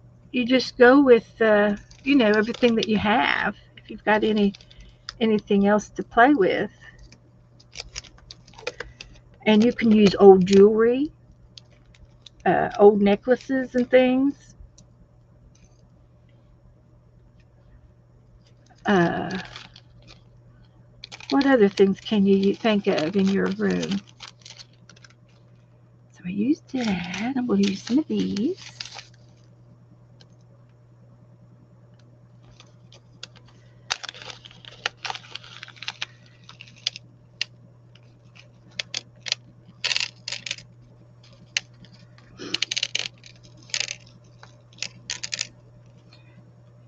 go with everything that you have. If you've got anything else to play with, and you can use old jewelry, old necklaces and things. Uh, what other things can you think of in your room? So I used that. I'm going to use some of these.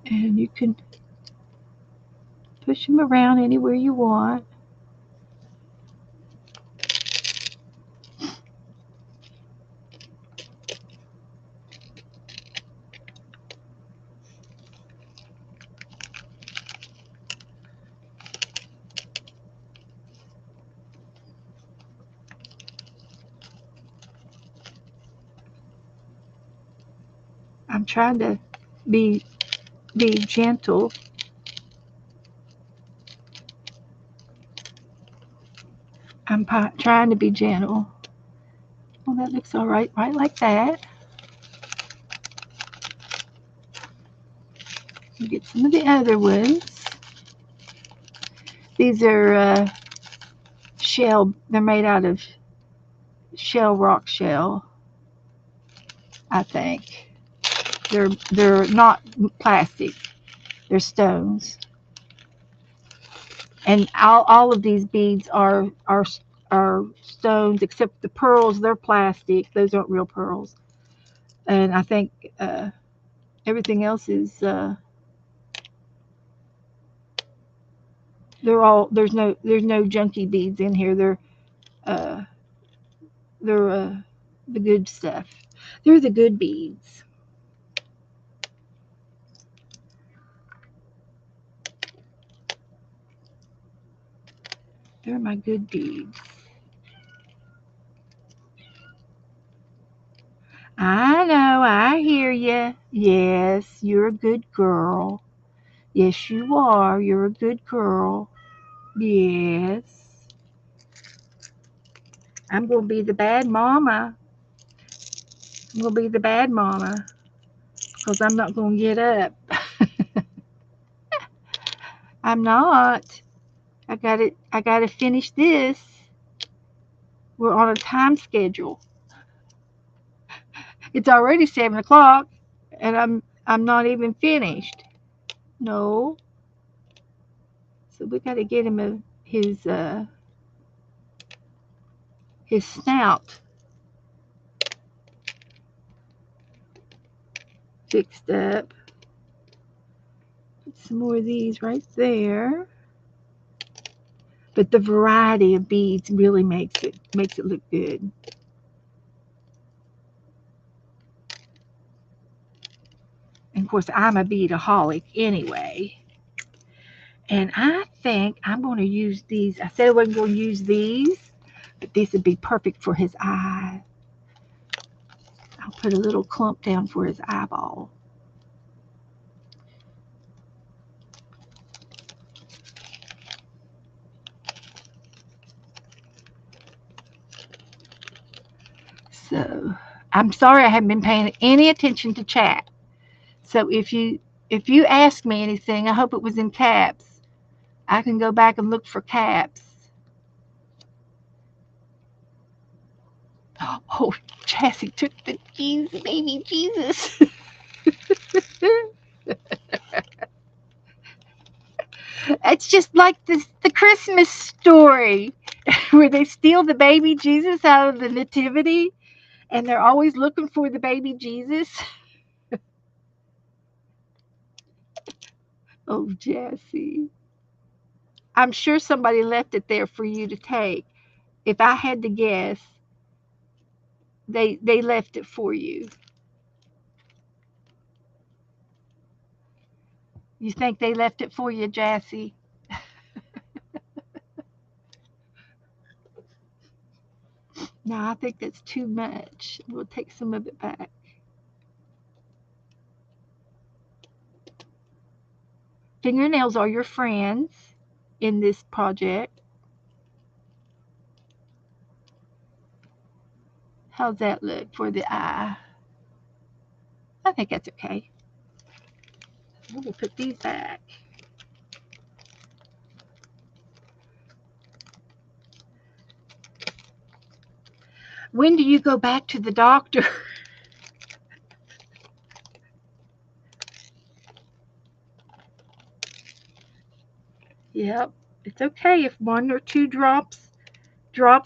And you can push them around anywhere you want. I'm trying to be gentle. I'm trying to be gentle. Well, that looks all right, right like that. You get some of the other ones. These are shell. They're made out of rock shell, I think. They're not plastic. They're stones. And all of these beads are stones, except the pearls. They're plastic. Those aren't real pearls. And I think everything else is. They're all there's no junky beads in here. Uh, they're the good stuff. They're the good beads. They're my good beads. hear you. Yes, you're a good girl. Yes, you are. You're a good girl. Yes. I'm going to be the bad mama. I'm going to be the bad mama because I'm not going to get up. I'm not. I got to finish this. We're on a time schedule. It's already 7 o'clock, and I'm not even finished. No. So we got to get him his snout fixed up. Put some more of these right there. But the variety of beads really makes it look good. And of course, I'm a beadaholic anyway. And I think I'm going to use these. I said I wasn't going to use these, but these would be perfect for his eye. I'll put a little clump down for his eyeball. So I'm sorry I haven't been paying any attention to chat. So if you ask me anything, I hope it was in caps. I can go back and look for caps. Oh, Chassie took the Jesus, baby Jesus. It's just like the Christmas story where they steal the baby Jesus out of the nativity and they're always looking for the baby Jesus. Oh, Jessie. I'm sure somebody left it there for you to take. If I had to guess, they left it for you. You think they left it for you, Jessie? No, I think that's too much. We'll take some of it back. Fingernails are your friends in this project. How's that look for the eye? I think that's okay. We'll put these back. When do you go back to the doctor? Yep. It's okay if one or two drops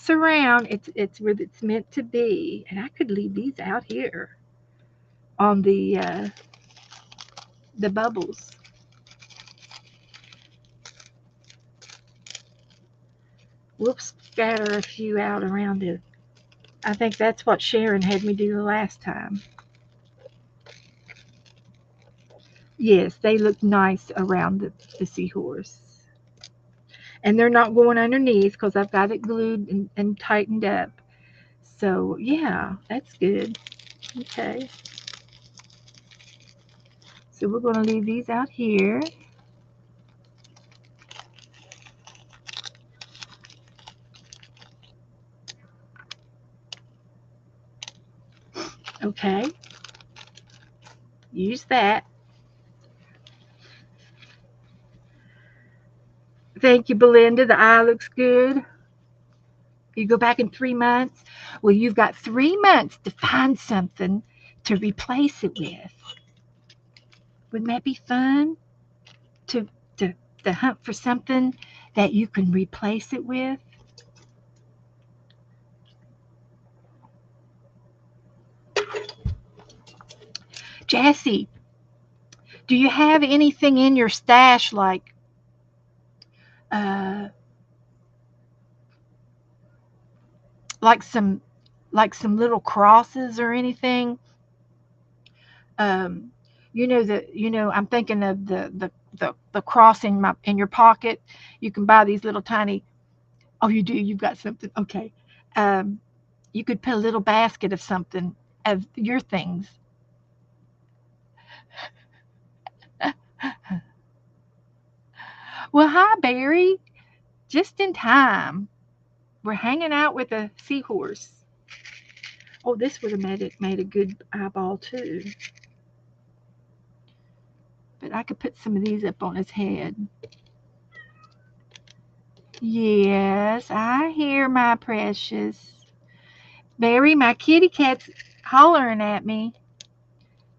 around. It's where it's meant to be. And I could leave these out here on the bubbles. We'll scatter a few out around it. I think that's what Sharon had me do the last time. Yes, they look nice around the seahorse. And they're not going underneath because I've got it glued and tightened up. So, yeah, that's good. Okay. So we're going to leave these out here. Okay. Use that. Thank you, Belinda. The eye looks good. You go back in 3 months. Well, you've got 3 months to find something to replace it with. Wouldn't that be fun? To to to hunt for something that you can replace it with. Jessie, do you have anything in your stash uh like some some little crosses or anything? Um, I'm thinking of the cross in your pocket. You can buy these little tiny. Oh, you do. You've got something. Okay. Um, you could put a little basket of something of your things. Well, hi, Barry. Just in time. We're hanging out with a seahorse. Oh, this would have made a good eyeball too. But I could put some of these up on his head. Yes, I hear my precious. Barry, my kitty cat's hollering at me.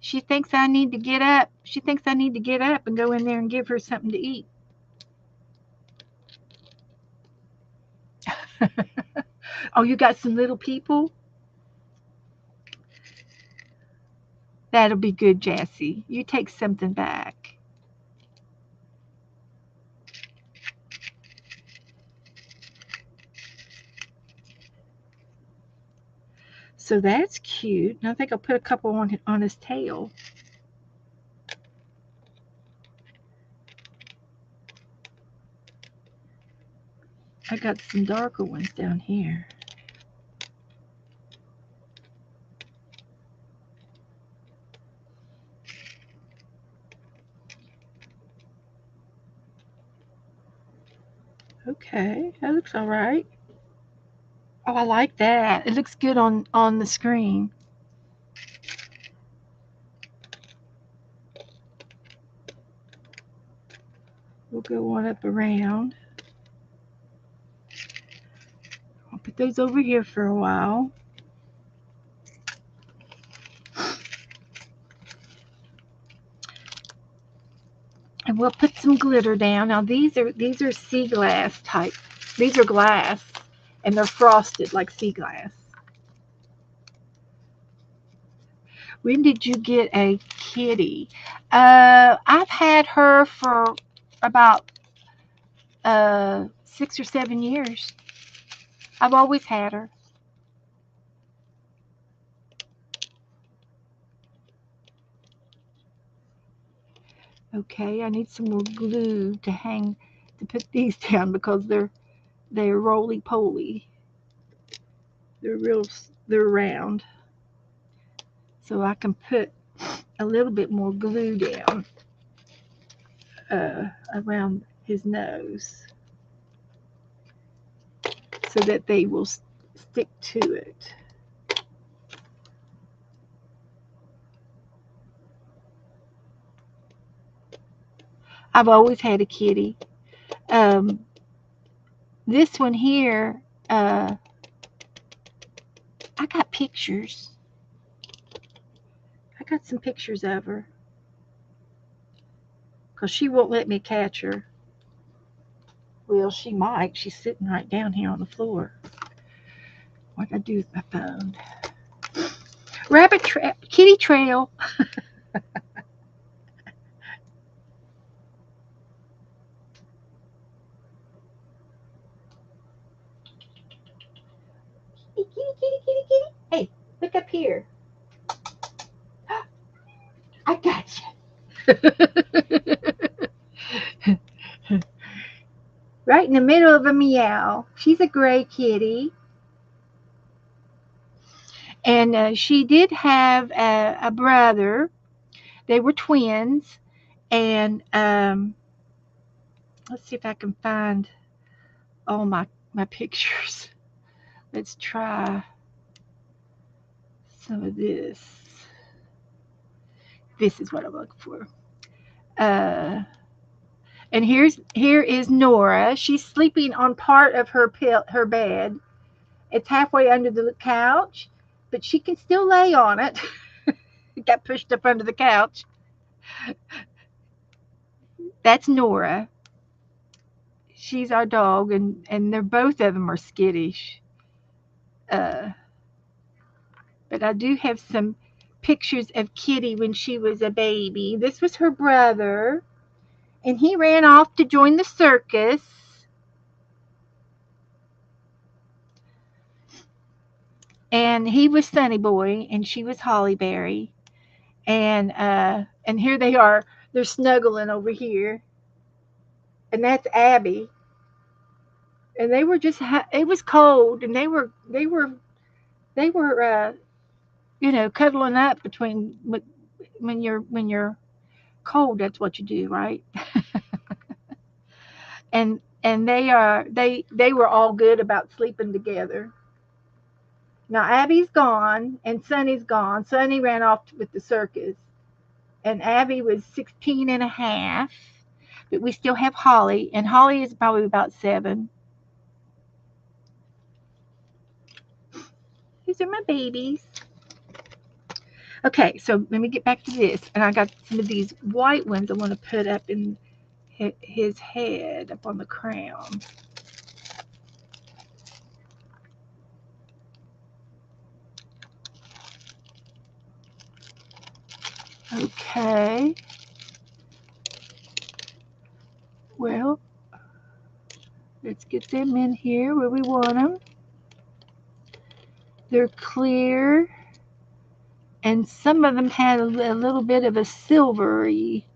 She thinks I need to get up. She thinks I need to get up and go in there and give her something to eat. Oh, you got some little people? That'll be good, Jassy. You take something back. So that's cute. And I think I'll put a couple on his tail. I got some darker ones down here. Okay, that looks all right. Oh, I like that. It looks good on the screen. We'll go one up around. I'll put those over here for a while. And we'll put some glitter down. Now these are sea glass type. These are glass and they're frosted like sea glass. When did you get a kitty? I've had her for about 6 or 7 years. I've always had her. Okay, I need some more glue to put these down because they're roly poly. They're round. So I can put a little bit more glue down around his nose so that they will stick to it. I've always had a kitty. Um, this one here, I got pictures. I got some pictures of her because she won't let me catch her. Well, she might. She's sitting right down here on the floor. What I do with my phone? Kitty trail. Hey, kitty, kitty, kitty, kitty. Hey, look up here. I got you. Right in the middle of a meow. She's a gray kitty. And she did have a brother. They were twins. And let's see if I can find all my pictures. Let's try some of this. This is what I'm looking for. Uh, and here is Nora. She's sleeping on part of her bed. It's halfway under the couch, but she can still lay on it. It got pushed up under the couch. That's Nora. She's our dog, and they're both of them are skittish. Uh, but I do have some pictures of Kitty when she was a baby. This was her brother, and he ran off to join the circus. And he was Sunny Boy, and she was Hollyberry. And here they are. They're snuggling over here, and that's Abby. And they were it was cold, and they were cuddling up between when you're cold. That's what you do, right? and they were all good about sleeping together. Now Abby's gone and Sonny's gone. Sonny ran off with the circus, and Abby was 16 and a half. But we still have Holly, and Holly is probably about 7. These are my babies. Okay, so let me get back to this. And I got some of these white ones I want to put up in his head, up on the crown. Okay. Well, let's get them in here where we want them. They're clear, and some of them had a little bit of a silvery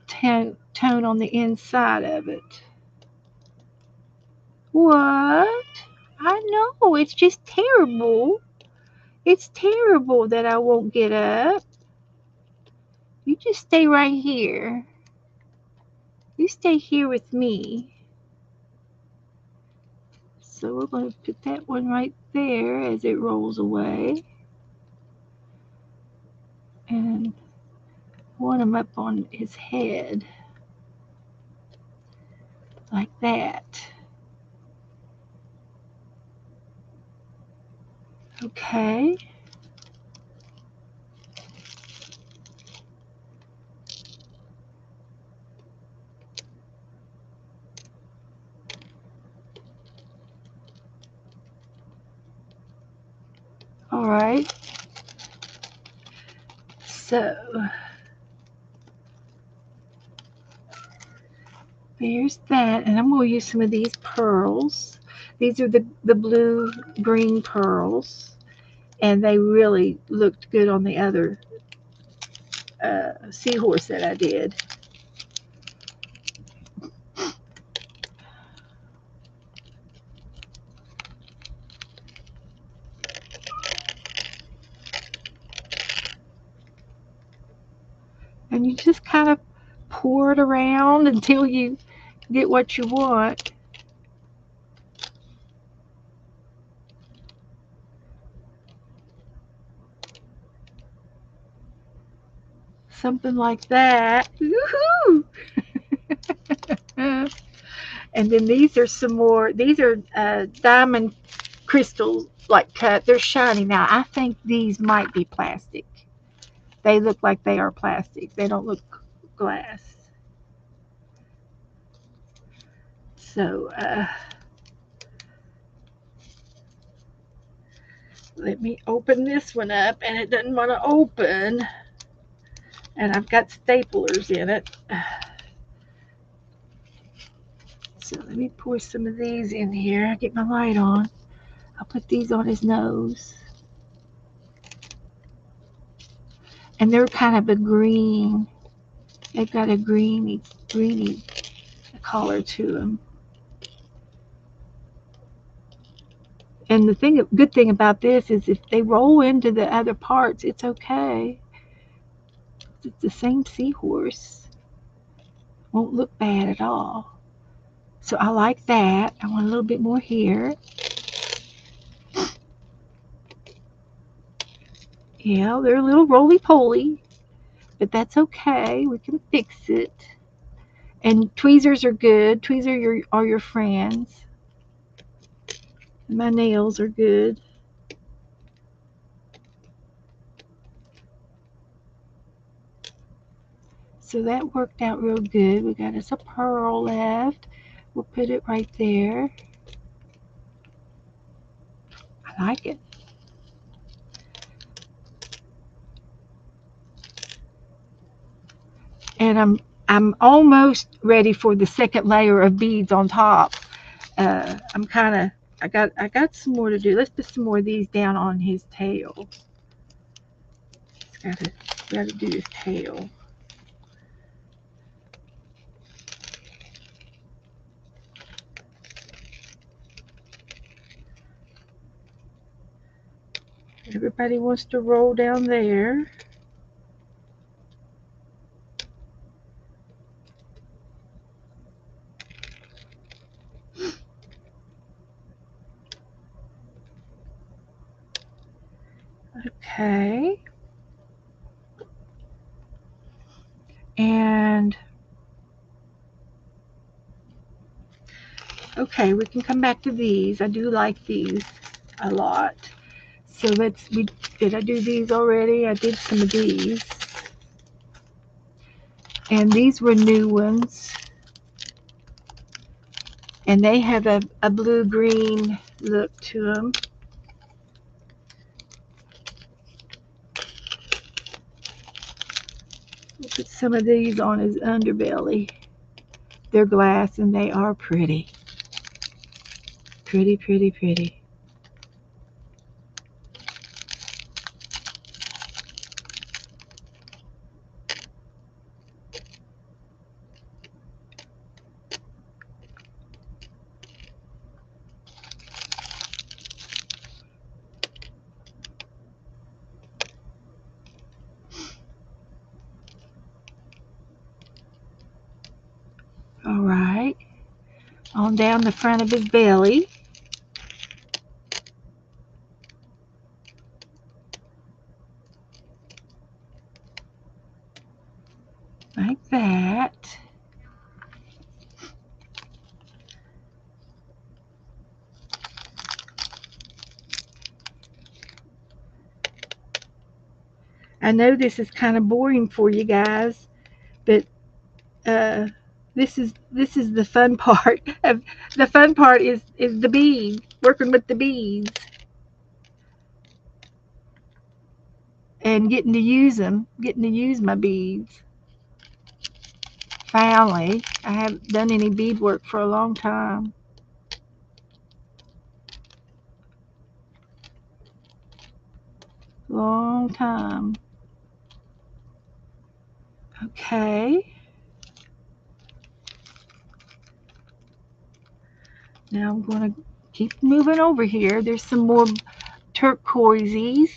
tone on the inside of it. What? I know, it's just terrible. It's terrible that I won't get up. You just stay right here. You stay here with me. So we're going to put that one right there as it rolls away. And one of them up on his head. Like that. Okay. All right. So there's that, and I'm going to use some of these pearls. These are the blue-green pearls, and they really looked good on the other seahorse that I did. And you just kind of pour it around until you get what you want. Something like that. Woohoo! And then these are some more. These are diamond crystals, like cut. They're shiny now. I think these might be plastic. They look like they are plastic. They don't look glass. So let me open this one up, and it doesn't want to open. And I've got staplers in it. So let me pour some of these in here. I'll get my light on. I'll put these on his nose. And they're kind of a green. They've got a greeny color to them. And the good thing about this is if they roll into the other parts, it's okay. It's the same seahorse. Won't look bad at all. So I like that. I want a little bit more here. Yeah, they're a little roly-poly, but that's okay. We can fix it. And tweezers are good. Tweezers are your friends. My nails are good. So that worked out real good. We got us a pearl left. We'll put it right there. I like it. And I'm almost ready for the second layer of beads on top. I'm kind of I got some more to do. Let's put some more of these down on his tail. Gotta do his tail. Everybody wants to roll down there. Okay. And okay, we can come back to these. I do like these a lot. So did I do these already? I did some of these. And these were new ones. And they have a blue-green look to them. We'll put some of these on his underbelly. They're glass and they are pretty. Pretty, pretty, pretty. All right. On down the front of his belly. Like that. I know this is kind of boring for you guys, but uh, this is the fun part. The fun part is the beads, working with the beads, and getting to use them, getting to use my beads. Finally, I haven't done any bead work for a long time. Long time. Okay. Now I'm going to keep moving over here. There's some more turquoises.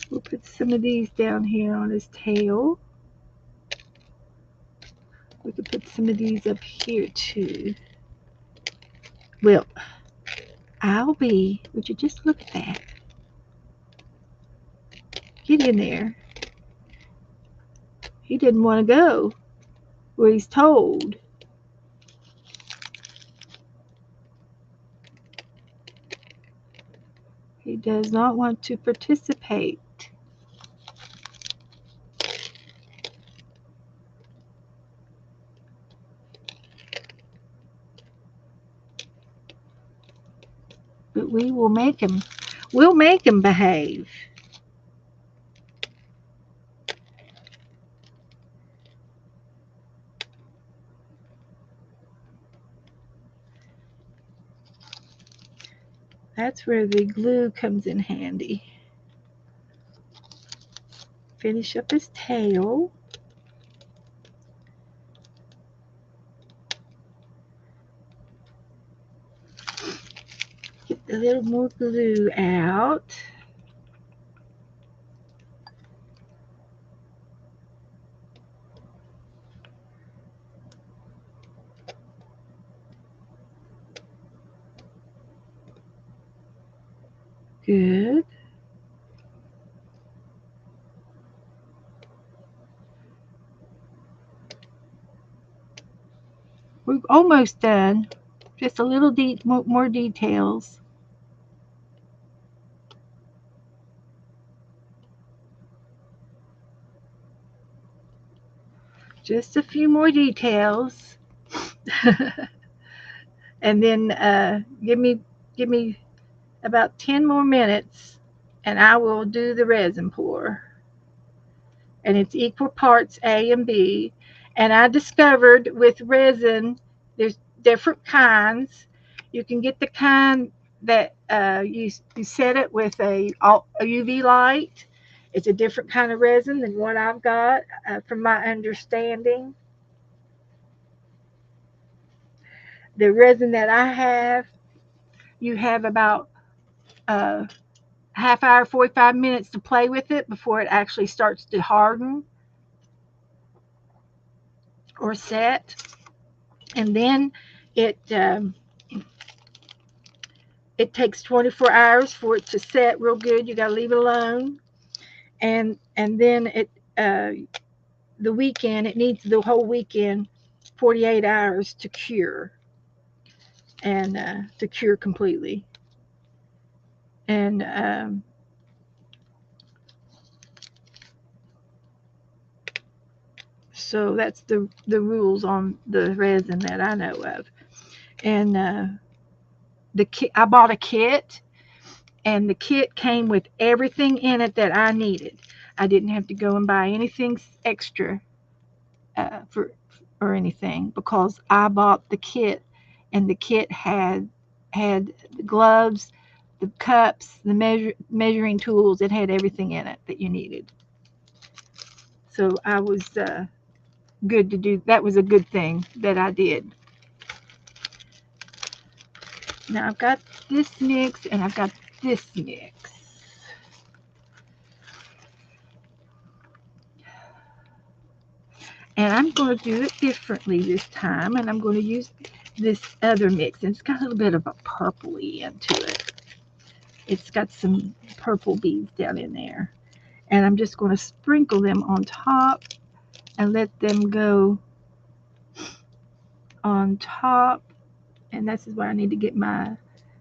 We'll put some of these down here on his tail. We could put some of these up here too. Well, would you just look at that? Get in there. He didn't want to go where he's told. He does not want to participate. But we'll make him behave. That's where the glue comes in handy. Finish up his tail. Get a little more glue out. Good. We're almost done. Just a little more details. Just a few more details. And then give me about 10 more minutes and I will do the resin pour. And it's equal parts A and B. And I discovered with resin, there's different kinds. You can get the kind that you set it with a UV light. It's a different kind of resin than what I've got, from my understanding. The resin that I have, you have about a half hour, 45 minutes to play with it before it actually starts to harden or set. And then it it takes 24 hours for it to set real good. You got to leave it alone. And then the weekend, it needs the whole weekend, 48 hours to cure, and to cure completely. And so that's the rules on the resin that I know of. And I bought a kit, and the kit came with everything in it that I needed. I didn't have to go and buy anything extra for or anything, because I bought the kit, and the kit had the gloves, the cups, the measuring tools. It had everything in it that you needed. So I was good to do. That was a good thing that I did. Now I've got this mix, and I've got this mix. And I'm going to do it differently this time, and I'm going to use this other mix, and it's got a little bit of a purpley into it. It's got some purple beads down in there, and I'm just going to sprinkle them on top and let them go on top. And this is where I need to get my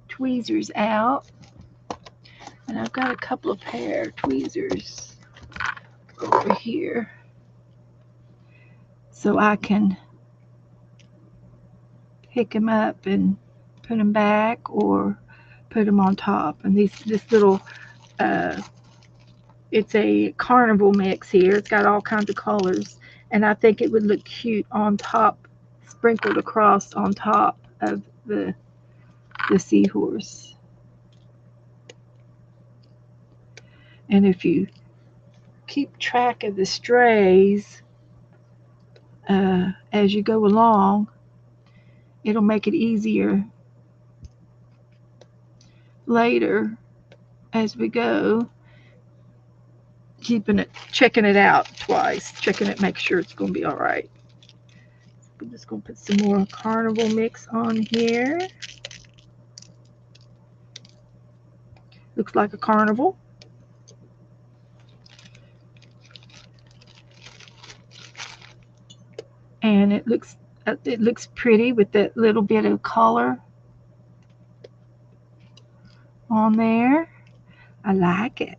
tweezers out, and I've got a couple of pair of tweezers over here, so I can pick them up and put them back or put them on top. And this little it's a carnival mix here. It's got all kinds of colors, and I think it would look cute on top, sprinkled across on top of the seahorse. And if you keep track of the strays as you go along, it'll make it easier later as we go. Checking it out twice, checking it, make sure it's going to be all right. I'm just going to put some more carnival mix on here. Looks like a carnival. And it looks pretty with that little bit of color on there. I like it.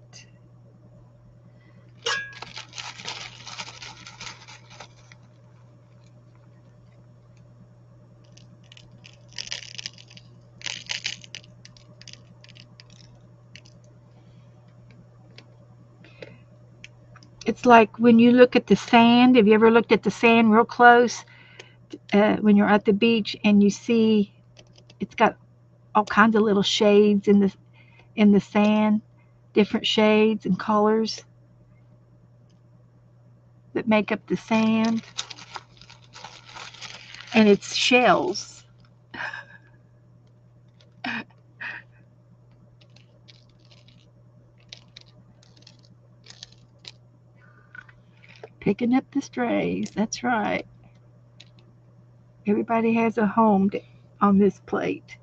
It's like when you look at the sand. Have you ever looked at the sand real close when you're at the beach, and you see it's got all kinds of little shades in the sand, different shades and colors that make up the sand, and it's shells. Picking up the strays. That's right. Everybody has a home on this plate.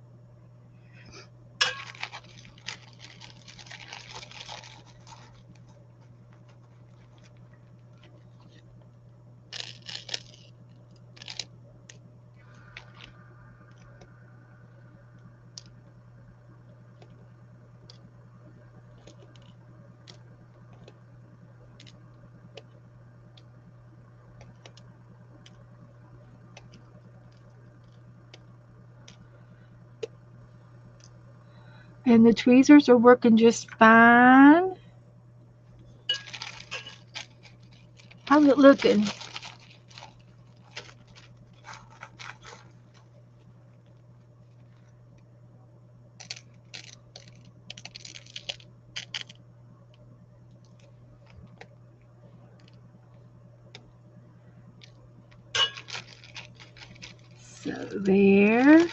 And the tweezers are working just fine. How's it looking? So there.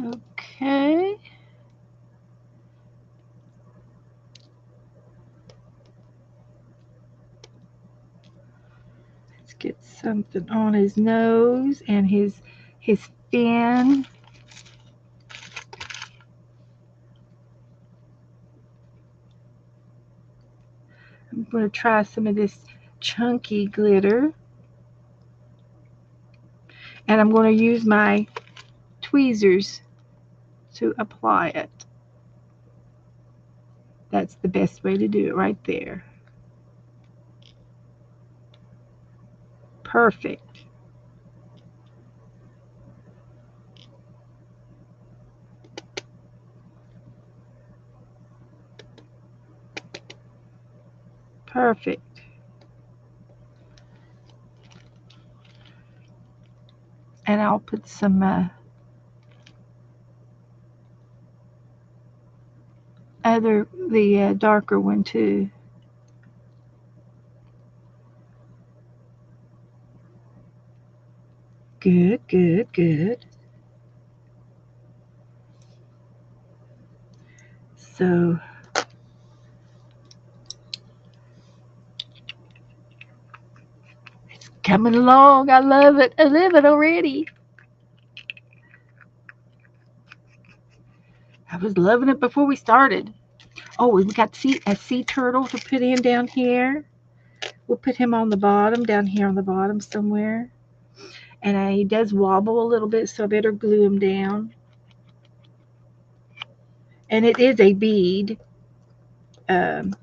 Okay. Let's get something on his nose and his fin. I'm going to try some of this chunky glitter. And I'm going to use my tweezers to apply it. That's the best way to do it right there. Perfect. Perfect. And I'll put some the darker one too. Good, good, good. So it's coming along. I love it. I love it already. I was loving it before we started. Oh, we got a sea turtle to put in down here. We'll put him on the bottom, down here on the bottom somewhere. And he does wobble a little bit, so I better glue him down. And it is a bead um,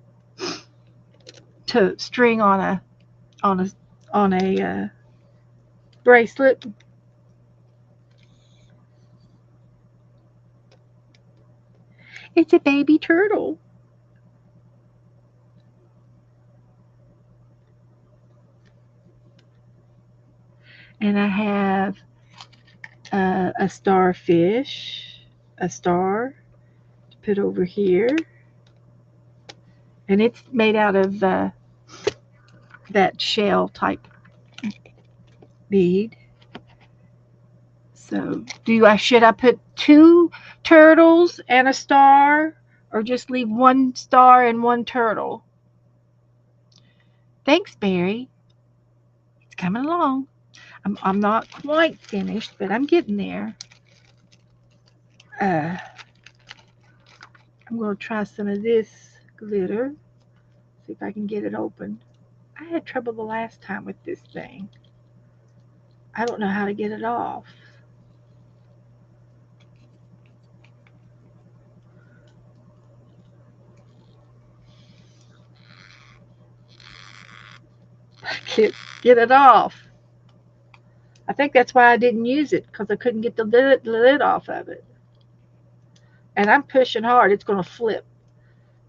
to string on a bracelet. It's a baby turtle. And I have a starfish, a star to put over here. And it's made out of that shell type bead. So should I put 2 turtles and a star, or just leave 1 star and 1 turtle? Thanks, Barry. It's coming along. I'm not quite finished, but I'm getting there. I'm going to try some of this glitter. See if I can get it open. I had trouble the last time with this thing. I don't know how to get it off. I can't get it off. I think that's why I didn't use it, because I couldn't get the lid off of it. And I'm pushing hard. It's going to flip.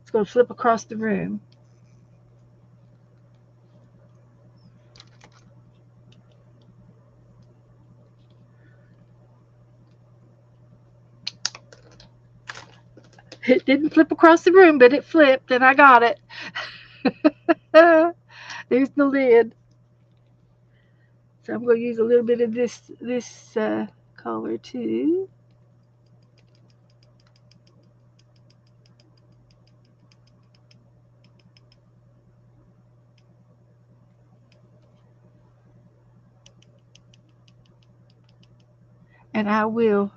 It's going to flip across the room. It didn't flip across the room, but it flipped, and I got it. There's the lid. So I'm going to use a little bit of this color too. And I will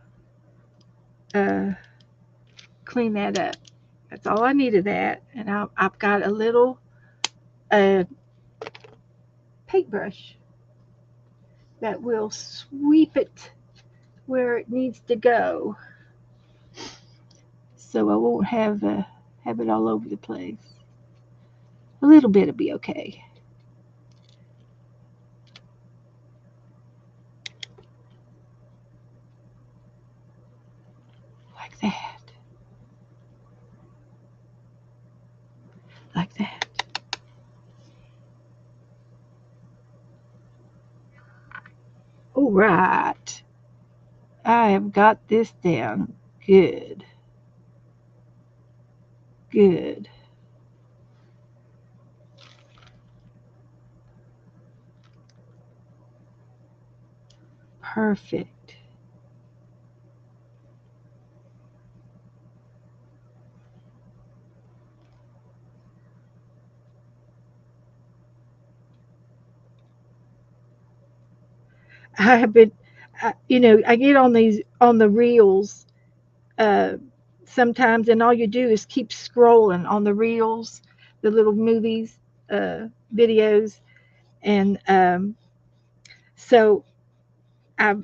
clean that up. That's all I need of that. And I've got a little paintbrush that will sweep it where it needs to go, so I won't have it all over the place. A little bit will be okay. Like that. All right. I have got this down. Good. Good. Perfect. I have been, I get on the reels uh, sometimes, and all you do is keep scrolling on the reels, the little movies, videos, and so I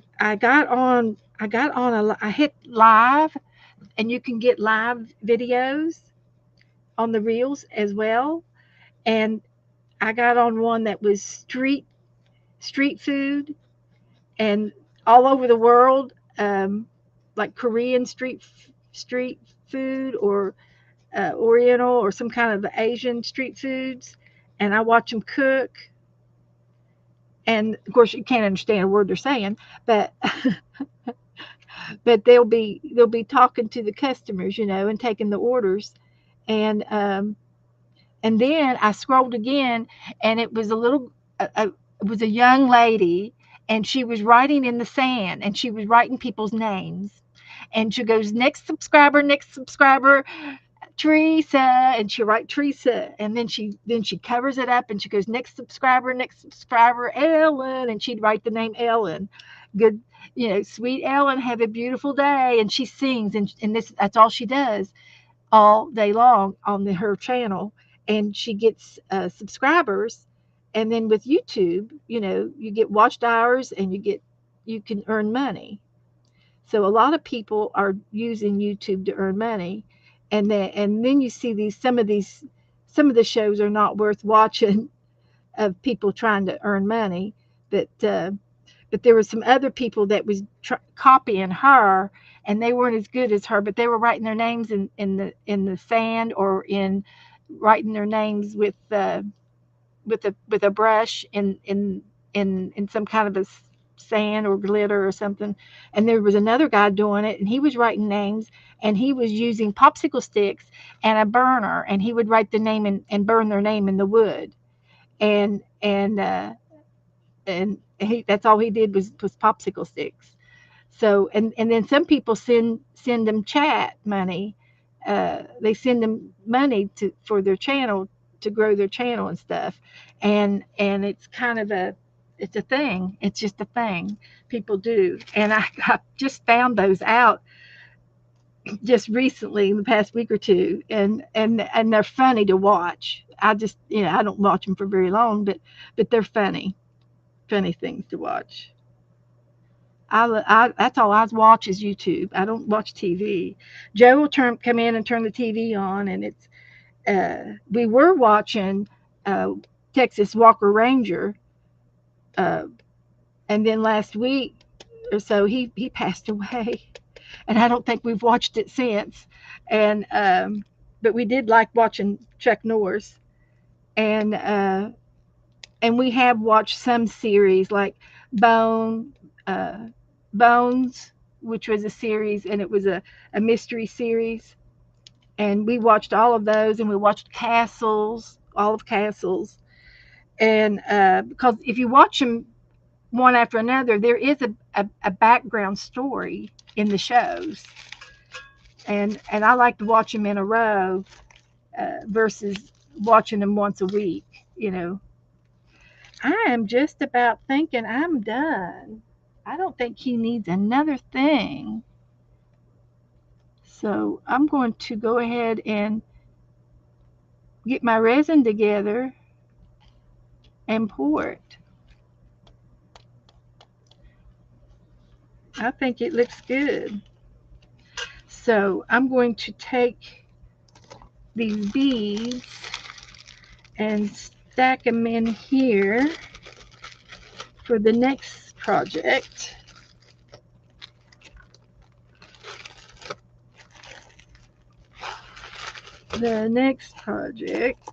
hit live, and you can get live videos on the reels as well, and I got on one that was street food, and all over the world, like Korean street food, or Oriental, or some kind of Asian street foods, and I watch them cook. And of course, you can't understand a word they're saying, but they'll be talking to the customers, and taking the orders, and then I scrolled again, and it was it was a young lady, and she was writing in the sand, and she was writing people's names, and she goes, next subscriber, Teresa, and she write Teresa, and then she covers it up, and she goes, next subscriber, Ellen, and she'd write the name Ellen. Good, sweet Ellen, have a beautiful day, and she sings, and that's all she does all day long on her channel, and she gets subscribers, and then with YouTube, you get watched hours, and you can earn money. So a lot of people are using YouTube to earn money, and then you see some of the shows are not worth watching of people trying to earn money, but there were some other people that was copying her, and they weren't as good as her, but they were writing their names in the sand, or in writing their names with a brush in some kind of a sand or glitter or something. And there was another guy doing it, and he was writing names, and he was using popsicle sticks and a burner, and he would write the name and burn their name in the wood. And that's all he did was popsicle sticks. So, and then some people send them chat money. They send them money for their channel, to grow their channel and stuff. And it's kind of it's a thing. It's just a thing people do. And I just found those out just recently, in the past week or two, and they're funny to watch. I just, I don't watch them for very long, but they're funny things to watch. That's all I watch is YouTube. I don't watch TV. Joe will come in and turn the TV on, and we were watching uh, Texas Walker Ranger, uh, and then last week or so he passed away, and I don't think we've watched it since. And but we did like watching Chuck Norris, and we have watched some series like Bone, uh, Bones, which was a series, and it was a mystery series. And we watched all of those, and we watched all of Castles. And because if you watch them one after another, there is a background story in the shows. And I like to watch them in a row versus watching them once a week, you know. I am just about thinking I'm done. I don't think he needs another thing. So I'm going to go ahead and get my resin together and pour it. I think it looks good. So I'm going to take these beads and stack them in here for the next project. The next project,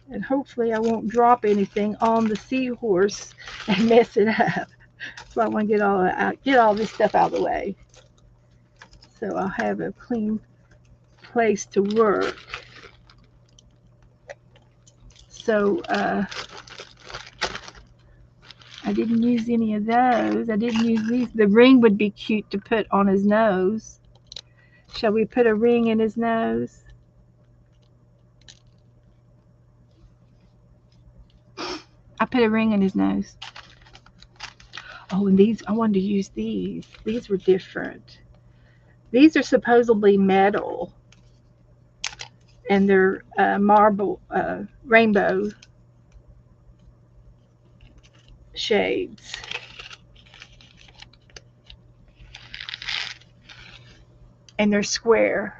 and hopefully I won't drop anything on the seahorse and mess it up. So I want to get all this stuff out of the way. So I'll have a clean place to work. So I didn't use any of those. I didn't use these. The ring would be cute to put on his nose. Shall we put a ring in his nose? I put a ring in his nose. Oh, and these, I wanted to use these. These were different. These are supposedly metal, and they're marble, rainbow shades. And they're square.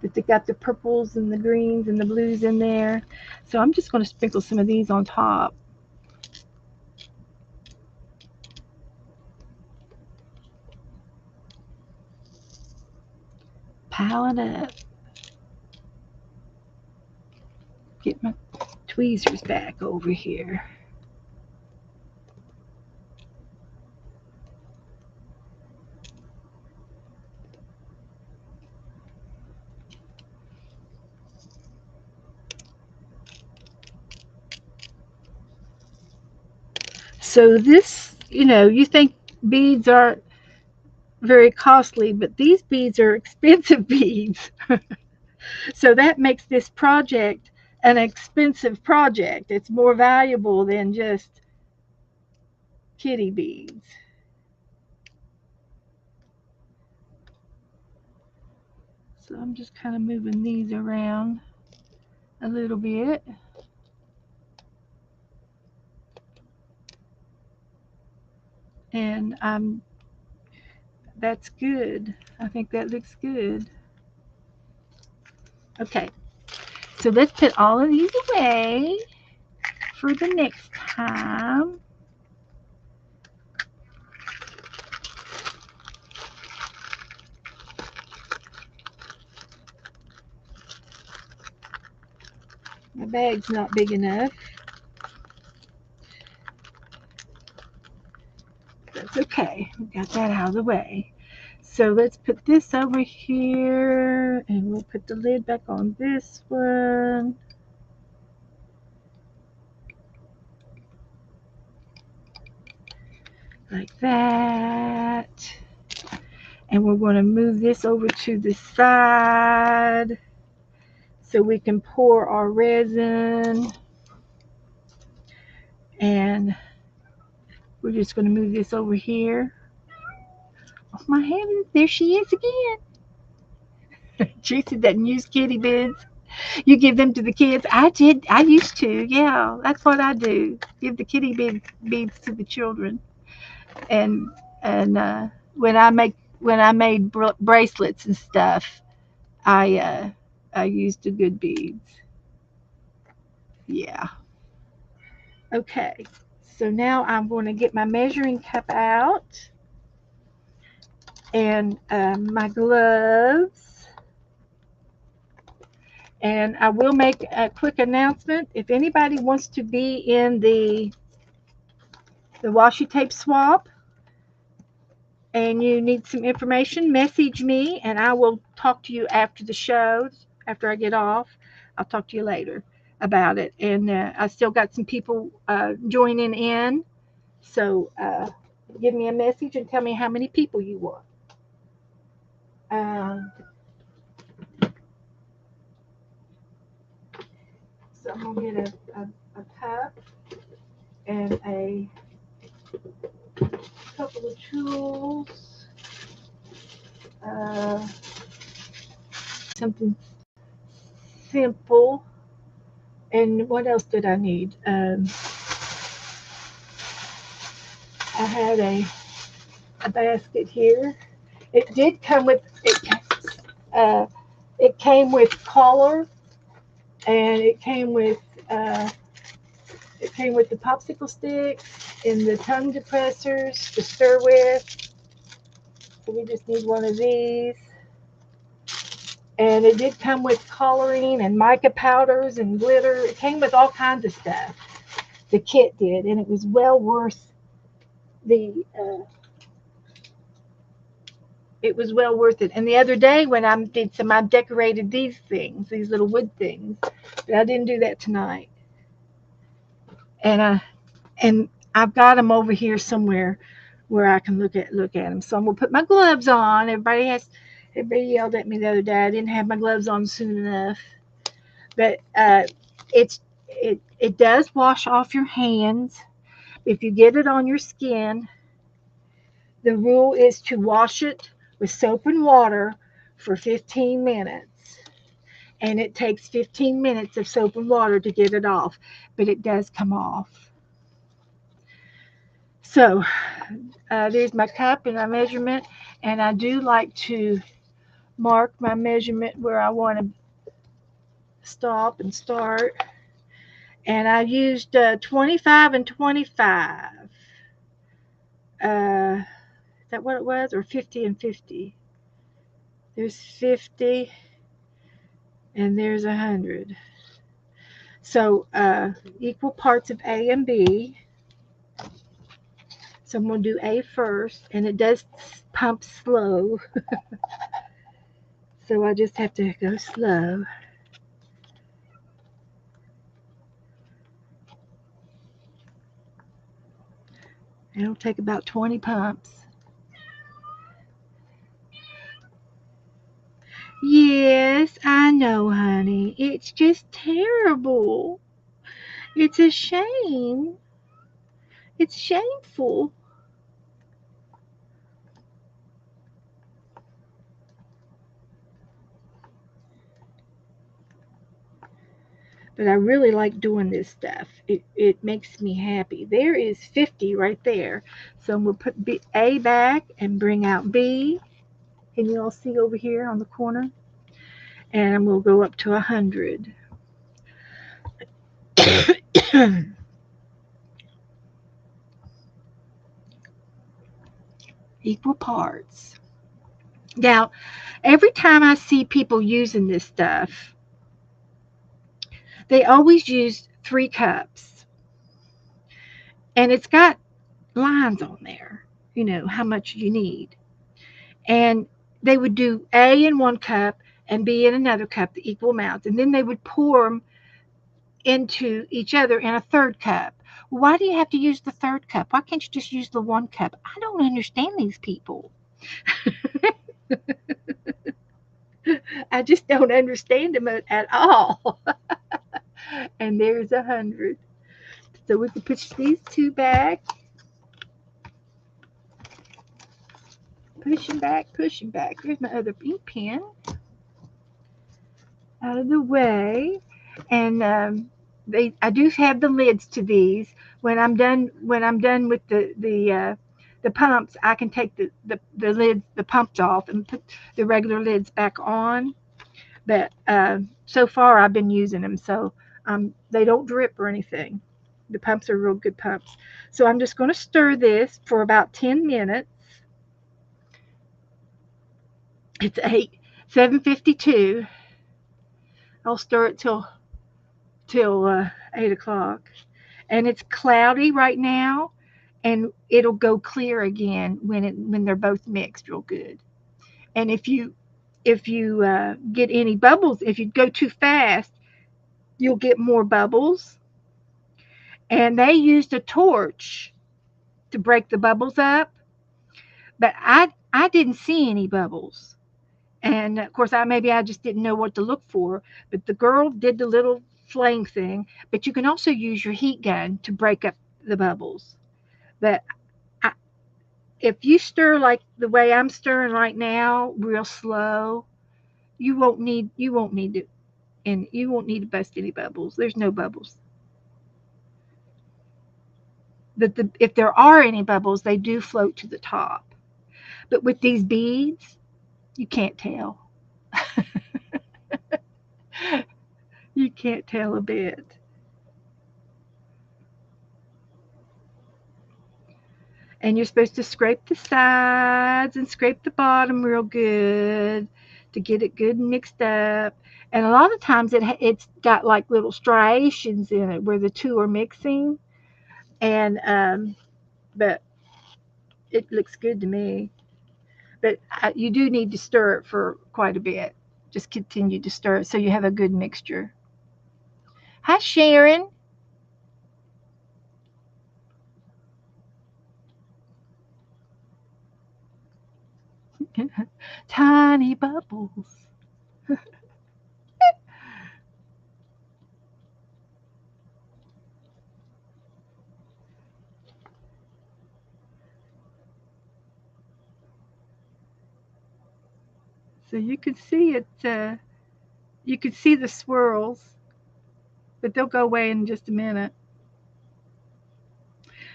But they got the purples and the greens and the blues in there. So I'm just going to sprinkle some of these on top. Pile it up. Get my tweezers back over here. So this, you think beads are very costly, but these beads are expensive beads. So that makes this project an expensive project. It's more valuable than just kitty beads. So I'm just kind of moving these around a little bit. And that's good. I think that looks good. Okay, so let's put all of these away for the next time. My bag's not big enough. That's okay. We got that out of the way. So let's put this over here, and we'll put the lid back on this one. Like that. And we're going to move this over to the side so we can pour our resin. And we're just going to move this over here. Oh my heavens, there she is again. Teresa doesn't use kitty beads. You give them to the kids. I did. I used to. Yeah, that's what I do. Give the kitty beads to the children. And when I made bracelets and stuff, I used the good beads. Yeah. Okay. So now I'm going to get my measuring cup out and my gloves. And I will make a quick announcement. If anybody wants to be in the washi tape swap and you need some information, message me and I will talk to you after the show, after I get off. I'll talk to you later about it. And I still got some people joining in. So give me a message and tell me how many people you want. Um, so I'm going to get a cup and a couple of tools. Something simple. And what else did I need? I had a basket here. It did come with uh, it came with collar, and uh, it came with the popsicle sticks and the tongue depressors to stir with. So we just need one of these. And it did come with coloring and mica powders and glitter. It came with all kinds of stuff. The kit did, and it was well worth the. It was well worth it. And the other day when I did some, I decorated these things, these little wood things. But I didn't do that tonight. And I've got them over here somewhere where I can look at them. So I'm gonna put my gloves on. Everybody yelled at me the other day. I didn't have my gloves on soon enough. But it does wash off your hands if you get it on your skin. The rule is to wash it with soap and water for 15 minutes. And it takes 15 minutes of soap and water to get it off, but it does come off. So there's my cup and my measurement, and I do like to mark my measurement where I want to stop and start. And I used 25 and 25. Is that what it was? Or 50 and 50? There's 50 and there's 100. So equal parts of A and B. So I'm going to do A first, and it does pump slow. So I just have to go slow. It'll take about 20 pumps. Yes, I know, honey. It's just terrible. It's a shame. It's shameful. But I really like doing this stuff. It makes me happy. There is 50 right there. So I'm going to put A back and bring out B. Can you all see over here on the corner? And we'll go up to 100. Equal parts. Now, every time I see people using this stuff, they always use 3 cups. And it's got lines on there, how much you need. And they would do A in 1 cup and B in another cup, the equal amounts. And then they would pour them into each other in a 3rd cup. Why do you have to use the 3rd cup? Why can't you just use the 1 cup? I don't understand these people. I just don't understand them at all. And there's 100. So we can push these 2 back. Pushing back, pushing back. Here's my other ink pen out of the way. And I do have the lids to these. When I'm done with the pumps, I can take the lids, the pumps off, and put the regular lids back on. But so far I've been using them, so they don't drip or anything. The pumps are real good pumps. So I'm just going to stir this for about 10 minutes. It's 7:52. I'll stir it till 8 o'clock. And it's cloudy right now, and it'll go clear again when they're both mixed real good. And if you get any bubbles, if you go too fast, you'll get more bubbles. And they used a torch to break the bubbles up, but I didn't see any bubbles. And of course, maybe I just didn't know what to look for. But the girl did the little flame thing. But you can also use your heat gun to break up the bubbles. But I, if you stir like the way I'm stirring right now, real slow, you won't need to bust any bubbles. There's no bubbles. If there are any bubbles, they do float to the top. But with these beads, you can't tell. You can't tell a bit. And you're supposed to scrape the sides and scrape the bottom real good to get it good and mixed up. And a lot of times it's got like little striations in it where the two are mixing. And but it looks good to me. But you do need to stir it for quite a bit. Just continue to stir it so you have a good mixture. Hi, Sharon. Tiny bubbles. So you can see it. You can see the swirls, but they'll go away in just a minute.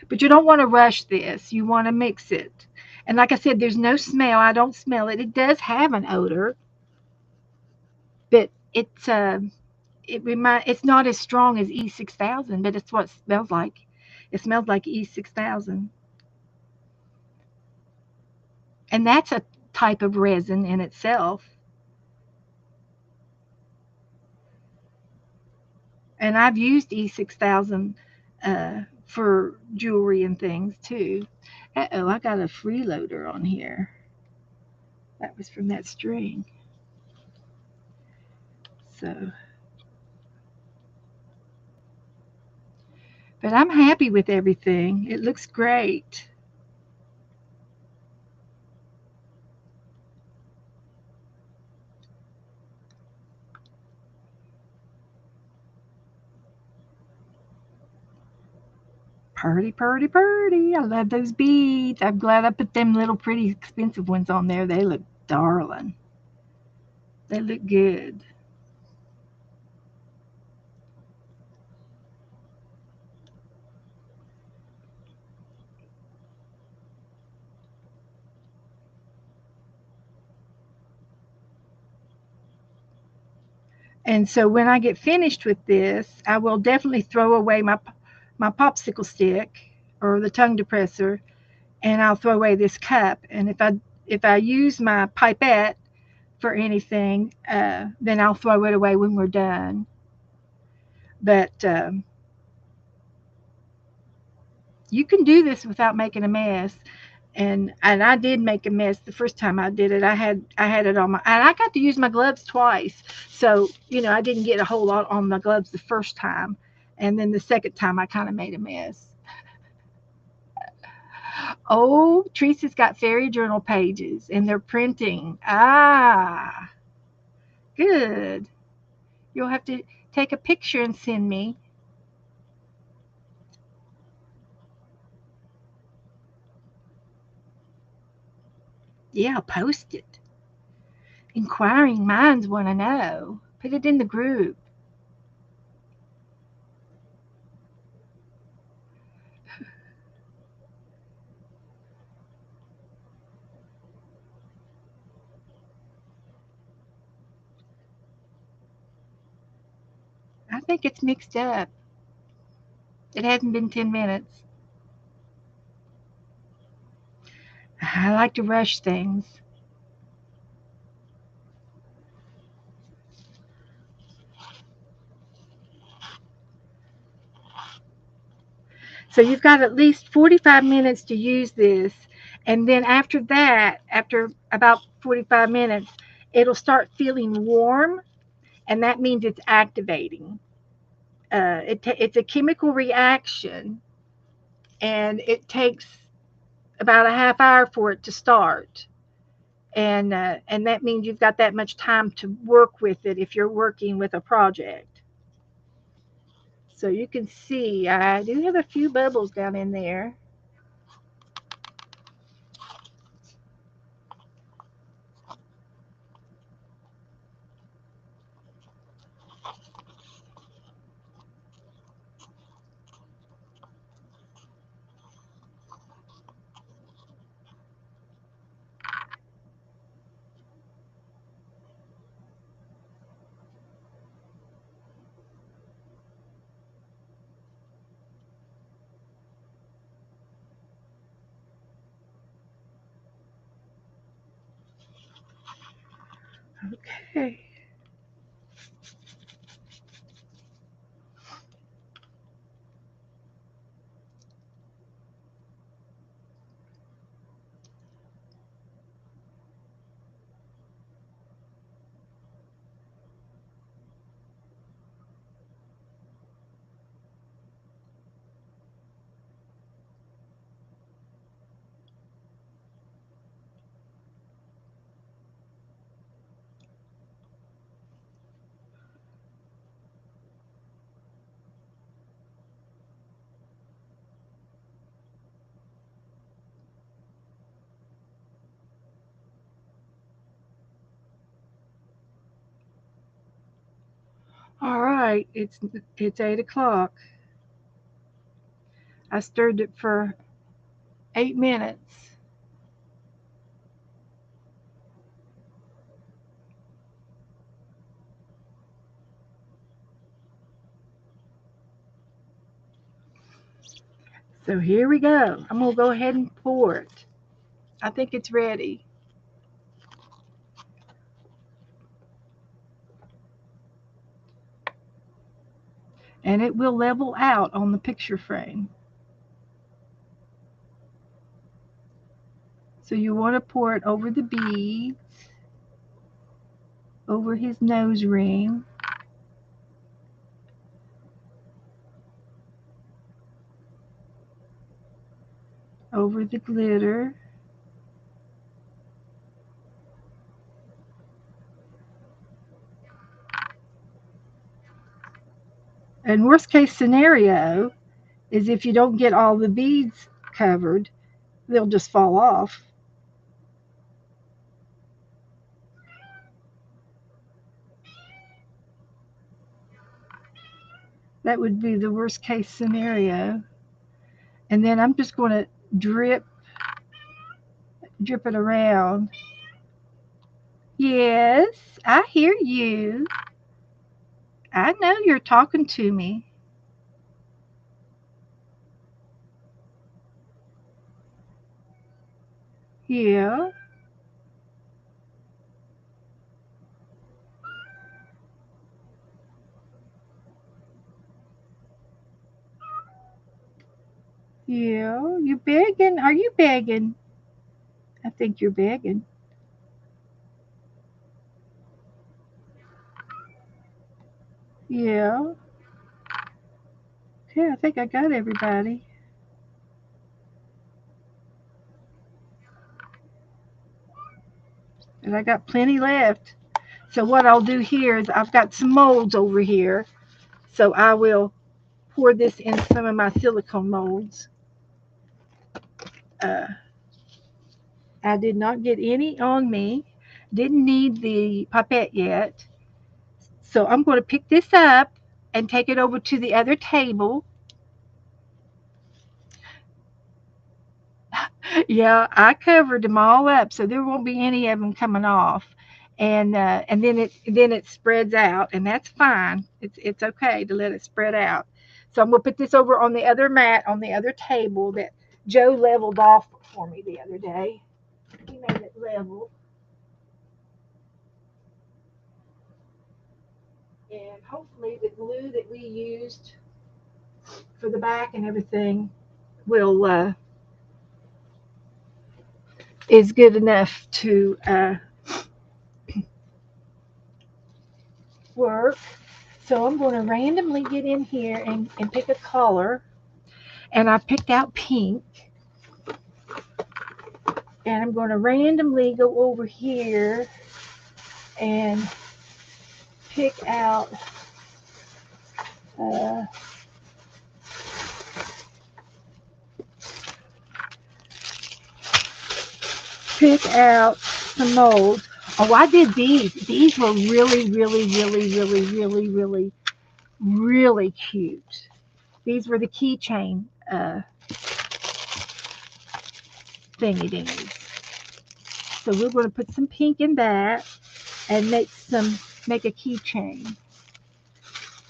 But you don't want to rush this. You want to mix it. And like I said, there's no smell. I don't smell it. It does have an odor, but it's not as strong as E6000, but it's what it smells like. It smells like E6000. And that's a type of resin in itself. And I've used E6000 for jewelry and things too. Uh-oh, I got a freeloader on here. That was from that string. So, but I'm happy with everything. It looks great. Purdy, purdy, purdy. I love those beads. I'm glad I put them little pretty expensive ones on there. They look darling. They look good. And so when I get finished with this, I will definitely throw away my popsicle stick or the tongue depressor, and I'll throw away this cup. And if I use my pipette for anything, then I'll throw it away when we're done. But you can do this without making a mess. And I did make a mess the first time I did it. I had it on my, and I got to use my gloves twice. So, I didn't get a whole lot on my gloves the first time. And then the second time I kind of made a mess. Oh, Teresa's got fairy journal pages and they're printing. Ah, good. You'll have to take a picture and send me. Yeah, I'll post it. Inquiring minds want to know. Put it in the group. I think it's mixed up. It hasn't been 10 minutes. I like to rush things. So you've got at least 45 minutes to use this. And then after that, after about 45 minutes, it'll start feeling warm, and that means it's activating. It's a chemical reaction, and it takes about a half hour for it to start. And that means you've got that much time to work with it if you're working with a project. So you can see I do have a few bubbles down in there. Okay. All right. It's 8 o'clock. I stirred it for 8 minutes. So here we go. I'm gonna go ahead and pour it. I think it's ready. And it will level out on the picture frame. So you want to pour it over the beads, over his nose ring, over the glitter. And worst case scenario is if you don't get all the beads covered, they'll just fall off. That would be the worst case scenario. And then I'm just going to drip it around. Yes, I hear you. I know you're talking to me. Yeah, yeah. You begging? Are you begging? I think you're begging. Yeah. Okay, I think I got everybody. And I got plenty left. So what I'll do here is I've got some molds over here. So I will pour this in some of my silicone molds. Uh, I did not get any on me. Didn't need the pipette yet. So I'm going to pick this up and take it over to the other table. Yeah, I covered them all up, so there won't be any of them coming off. And then it spreads out, and that's fine. It's okay to let it spread out. So I'm gonna put this over on the other mat on the other table that Joe leveled off for me the other day. He made it level, and hopefully the glue that we used for the back and everything will is good enough to work. So I'm going to randomly get in here and pick a color. And I picked out pink. And I'm going to randomly go over here and pick out uh, some molds. Oh, I did these. These were really, really, really, really, really, really, really cute. These were the keychain thingy dingies. So we're going to put some pink in that and make a keychain.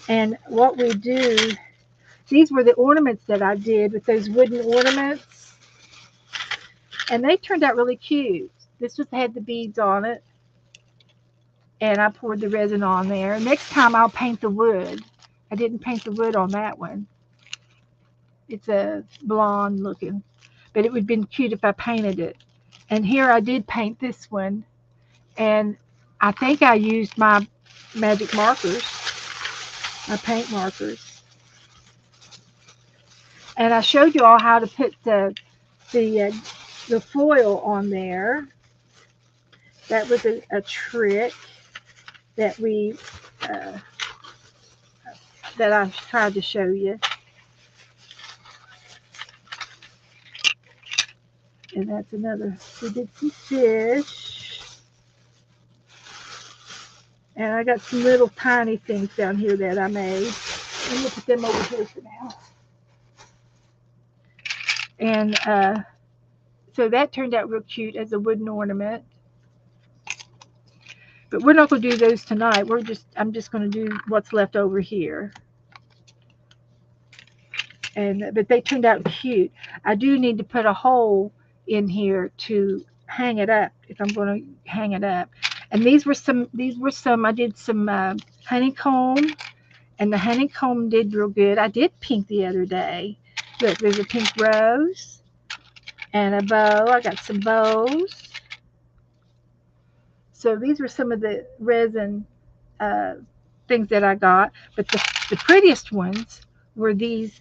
And what we do, these were the ornaments that I did with those wooden ornaments, and they turned out really cute. This just had the beads on it. and I poured the resin on there. Next time I'll paint the wood. I didn't paint the wood on that one. It's a blonde looking, but it would have been cute if I painted it. And here I did paint this one, and I think I used my magic markers, my paint markers. And I showed you all how to put the the foil on there. That was a trick that we uh, that I tried to show you. And that's another. We did some fish, and I got some little tiny things down here that I made. And we'll put them over here for now. And so that turned out real cute as a wooden ornament. But we're not going to do those tonight. I'm just going to do what's left over here. But they turned out cute. I do need to put a hole in here to hang it up if I'm going to hang it up. And these were some. I did some honeycomb, and the honeycomb did real good. I did pink the other day. Look, there's a pink rose and a bow. I got some bows. So these were some of the resin uh, things that I got. But the prettiest ones were these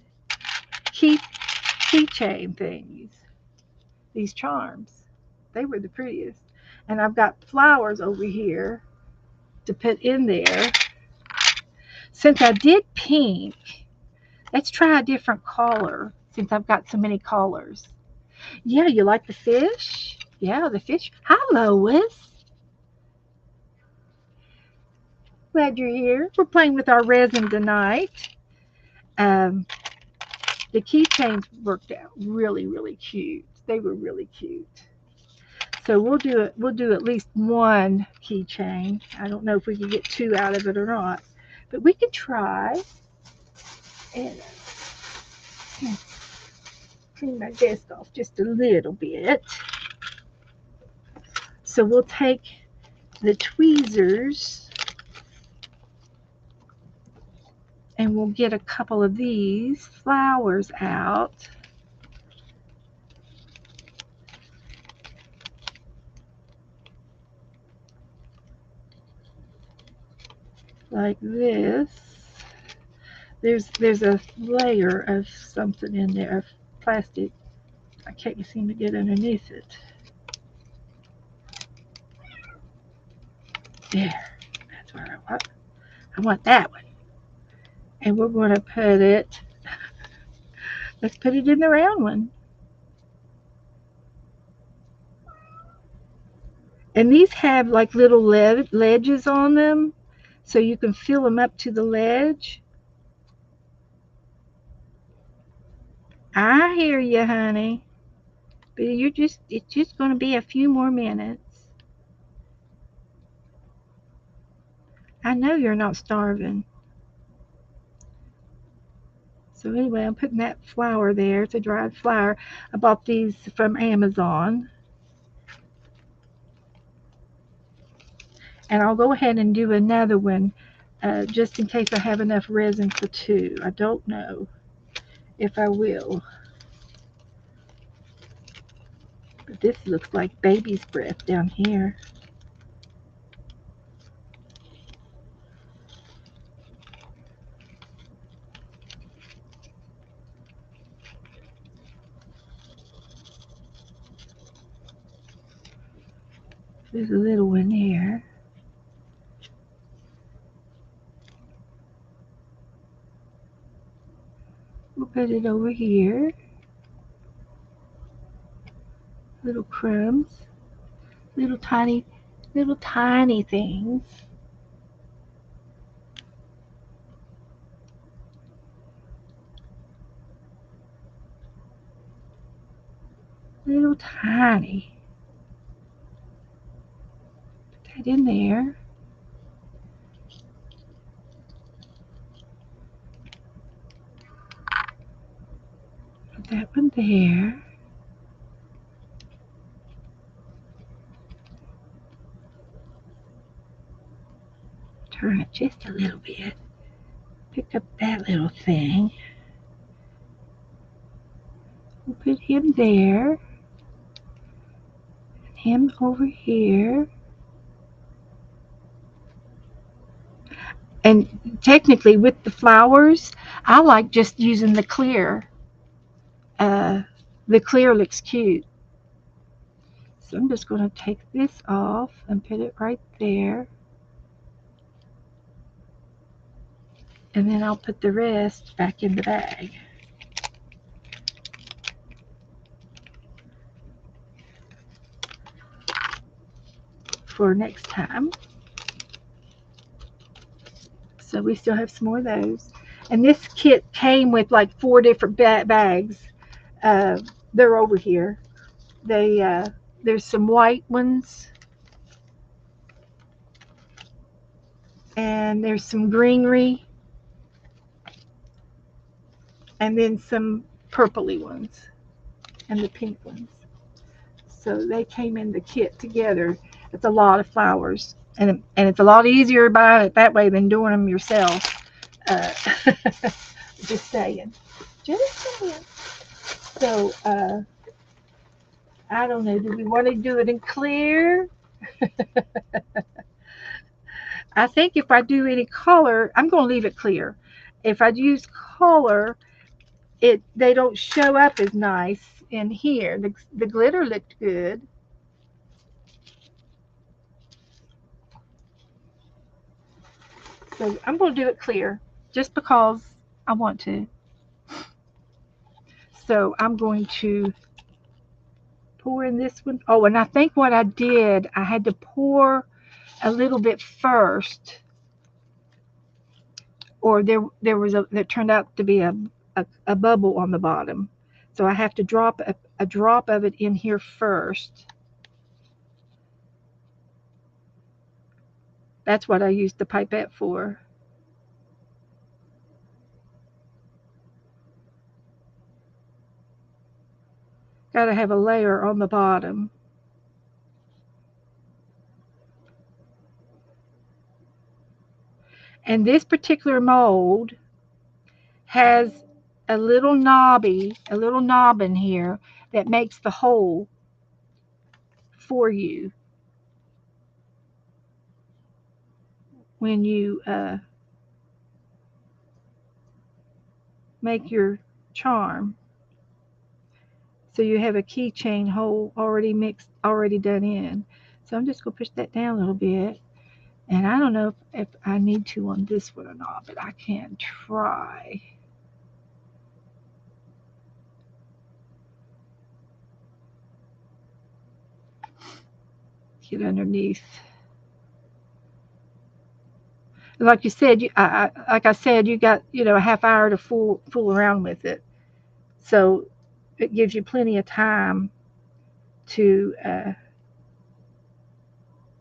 keychain things, these charms. They were the prettiest. And I've got flowers over here to put in there. Since I did pink, let's try a different color since I've got so many colors. Yeah, you like the fish? Yeah, the fish. Hi, Lois. Glad you're here. We're playing with our resin tonight. Um, the keychains worked out really, really cute. They were really cute. So we'll do it. We'll do at least one keychain. I don't know if we can get two out of it or not, but we can try. And clean my desk off just a little bit. So we'll take the tweezers and we'll get a couple of these flowers out. Like this. There's a layer of something in there, of plastic. I can't seem to get underneath it. There. That's where I want. I want that one. And we're going to put it, let's put it in the round one. And these have like little ledges on them, so you can fill them up to the ledge. I hear you, honey. But it's just going to be a few more minutes. I know you're not starving. So anyway, I'm putting that flour there. It's a dried flour. I bought these from Amazon. And I'll go ahead and do another one just in case I have enough resin for two. I don't know if I will. But this looks like baby's breath down here. There's a little one there. We'll put it over here. Little crumbs. Little tiny things. Little tiny. Put that in there. Put that one there. just a little bit. Pick up that little thing. We'll put him there. Him over here. And technically with the flowers, I like just using the clear. Uh, the clear looks cute. So I'm just going to take this off and put it right there. And then I'll put the rest back in the bag. For next time. So we still have some more of those. And this kit came with like 4 different bags. They're over here. There's some white ones. And there's some greenery. And then some purpley ones. And the pink ones. So they came in the kit together. It's a lot of flowers. And it's a lot easier buying it that way than doing them yourself. Just saying. Just saying. So, I don't know. Do we want to do it in clear? I think if I do any color, I'm going to leave it clear. If I use color, they don't show up as nice in here. The glitter looked good. So I'm going to do it clear just because I want to. So I'm going to pour in this one. Oh, and I think what I did, I had to pour a little bit first, or there was there turned out to be a bubble on the bottom. So I have to drop a drop of it in here first. That's what I used the pipette for. Got to have a layer on the bottom. And this particular mold has a little knob in here that makes the hole for you when you make your charm. So you have a keychain hole already mixed, already done in. So I'm just going to push that down a little bit. And I don't know if I need to on this one or not, but I can try. Get underneath. Like you said, like I said, you got a half hour to fool around with it. So it gives you plenty of time to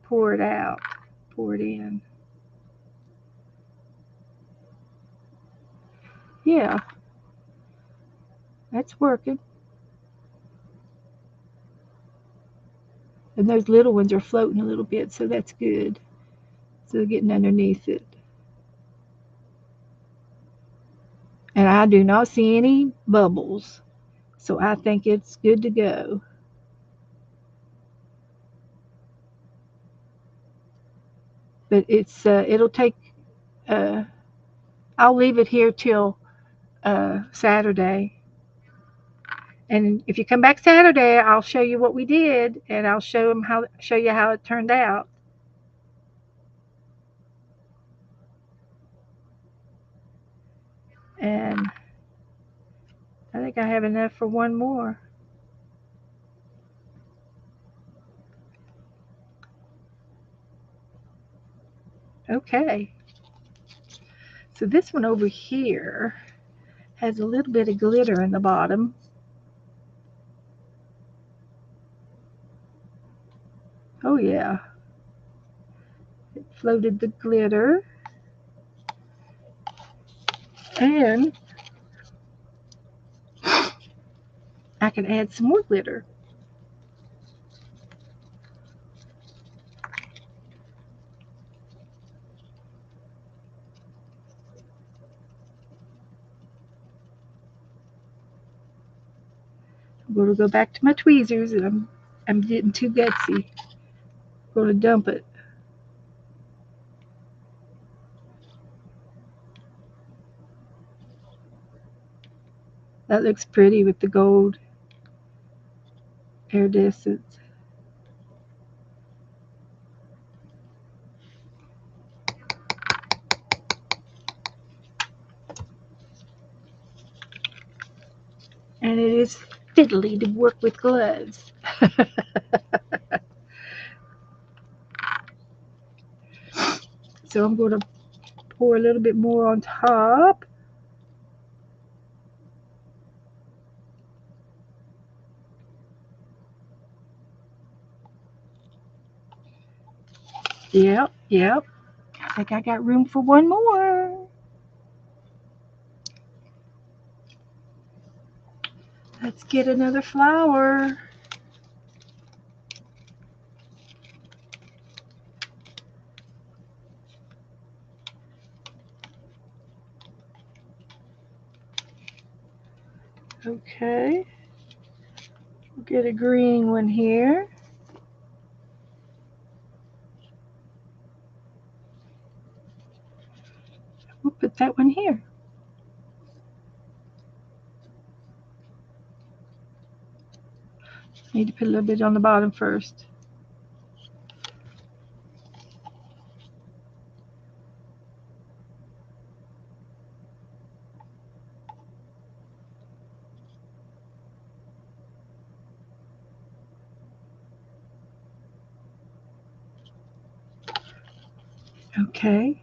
pour it out, pour it in. Yeah, that's working. And those little ones are floating a little bit, so that's good. So they're getting underneath it. And I do not see any bubbles, so I think it's good to go. But it'll take. Uh, I'll leave it here till Saturday. And if you come back Saturday, I'll show you what we did, and I'll show you how it turned out. And I think I have enough for one more. Okay. So this one over here has a little bit of glitter in the bottom. Oh yeah. It floated the glitter. And I can add some more glitter. I'm going to go back to my tweezers, and I'm getting too gutsy. I'm going to dump it. That looks pretty with the gold iridescence. And it is fiddly to work with gloves. So I'm going to pour a little bit more on top. Yep, yep. I think I got room for one more. Let's get another flower. Okay. We'll get a green one here. We'll put that one here. Need to put a little bit on the bottom first. Okay.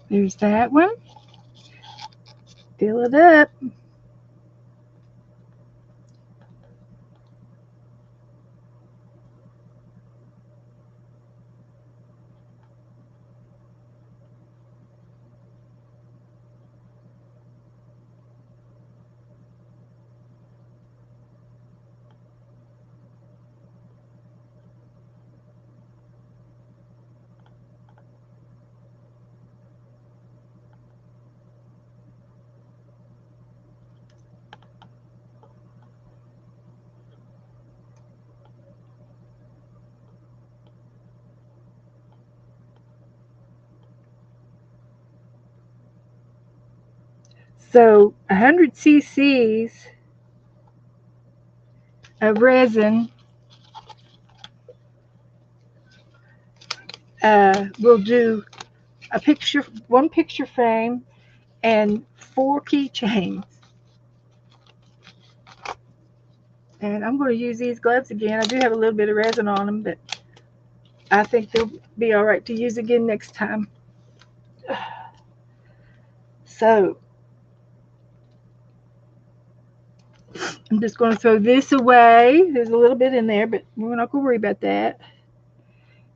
There's that one. Fill it up. So 100 cc's of resin will do one picture frame, and 4 keychains. And I'm going to use these gloves again. I do have a little bit of resin on them, but I think they'll be all right to use again next time. So I'm just going to throw this away. There's a little bit in there, but we're not going to worry about that.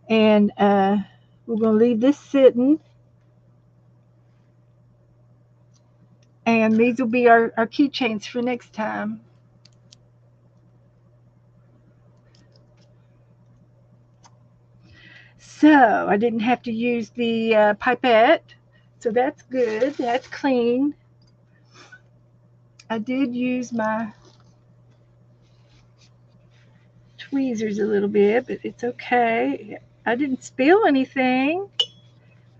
And we're going to leave this sitting. And these will be our keychains for next time. So I didn't have to use the pipette. So that's good. That's clean. I did use my tweezers a little bit, but it's okay. I didn't spill anything.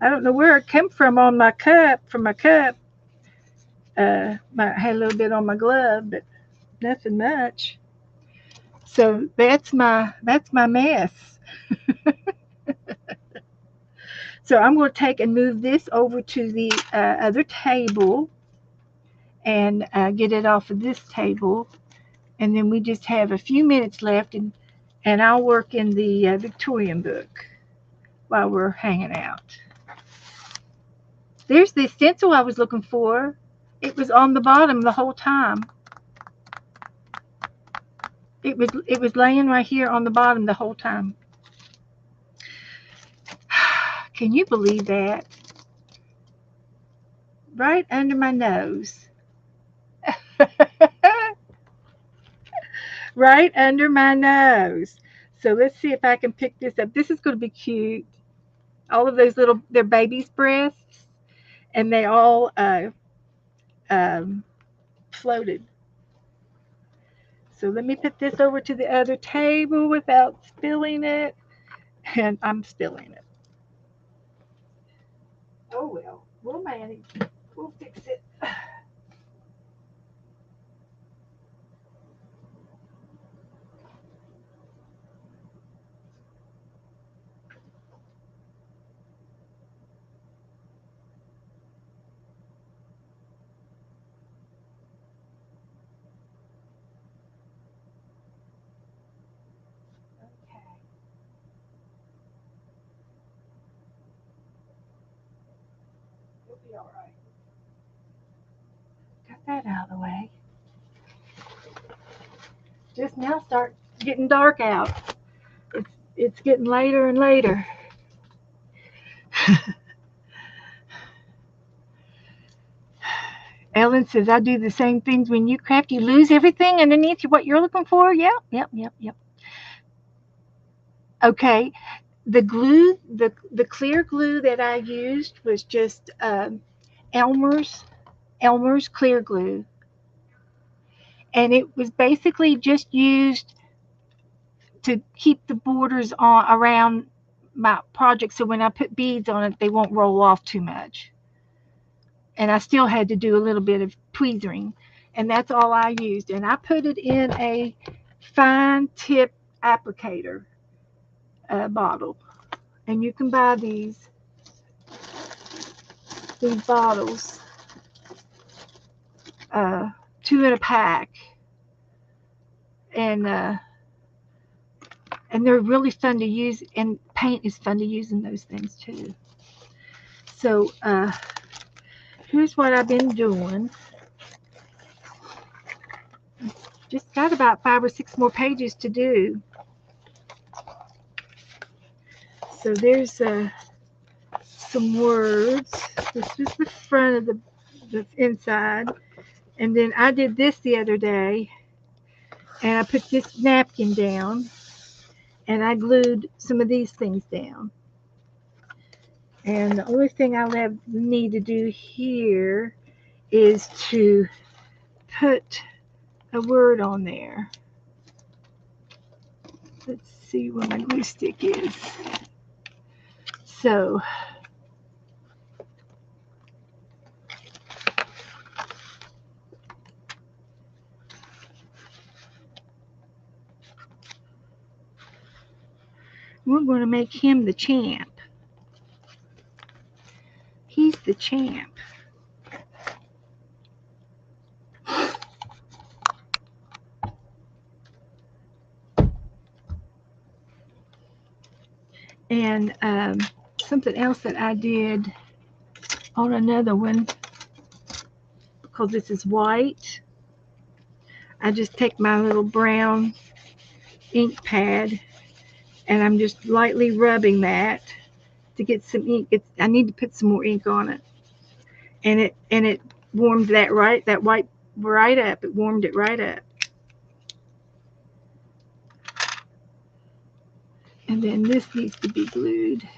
I don't know where it came from on my cup. From my cup, I had a little bit on my glove, but nothing much. So that's my mess. So I'm going to take and move this over to the other table and get it off of this table, and then we just have a few minutes left, and I'll work in the Victorian book while we're hanging out. There's the stencil I was looking for. It was on the bottom the whole time. It was laying right here on the bottom the whole time. Can you believe that? Right under my nose. right under my nose. So let's see if I can pick this up. This is going to be cute. All of those little, they're baby's breasts, and they all um, floated. So let me put this over to the other table without spilling it. And I'm spilling it. Oh well, we'll manage. We'll fix it. Okay, we'll be all right. Got that out of the way. Just now start getting dark out. It's getting later and later. Ellen says, I do the same things when you craft. You lose everything underneath what you're looking for. Yep, yep, yep, yep. Okay, the clear glue that I used was just Elmer's Elmer's clear glue, and it was basically just used to keep the borders on around my project, so when I put beads on it, they won't roll off too much. And I still had to do a little bit of tweezering, and that's all I used. And I put it in a fine tip applicator bottle, and you can buy these bottles, uh, two in a pack, and uh, and they're really fun to use. And paint is fun to use in those things too. So here's what I've been doing. Just got about 5 or 6 more pages to do. So there's some words. This is the front of the inside. And then I did this the other day, and I put this napkin down, and I glued some of these things down. And the only thing I'll have need to do here is to put a word on there. Let's see where my glue stick is. So we're going to make him the champ. He's the champ. And something else that I did on another one, because this is white, I just take my little brown ink pad, and I'm just lightly rubbing that to get some ink. I need to put some more ink on it. And it warmed that white right up. It warmed it right up. And then this needs to be glued.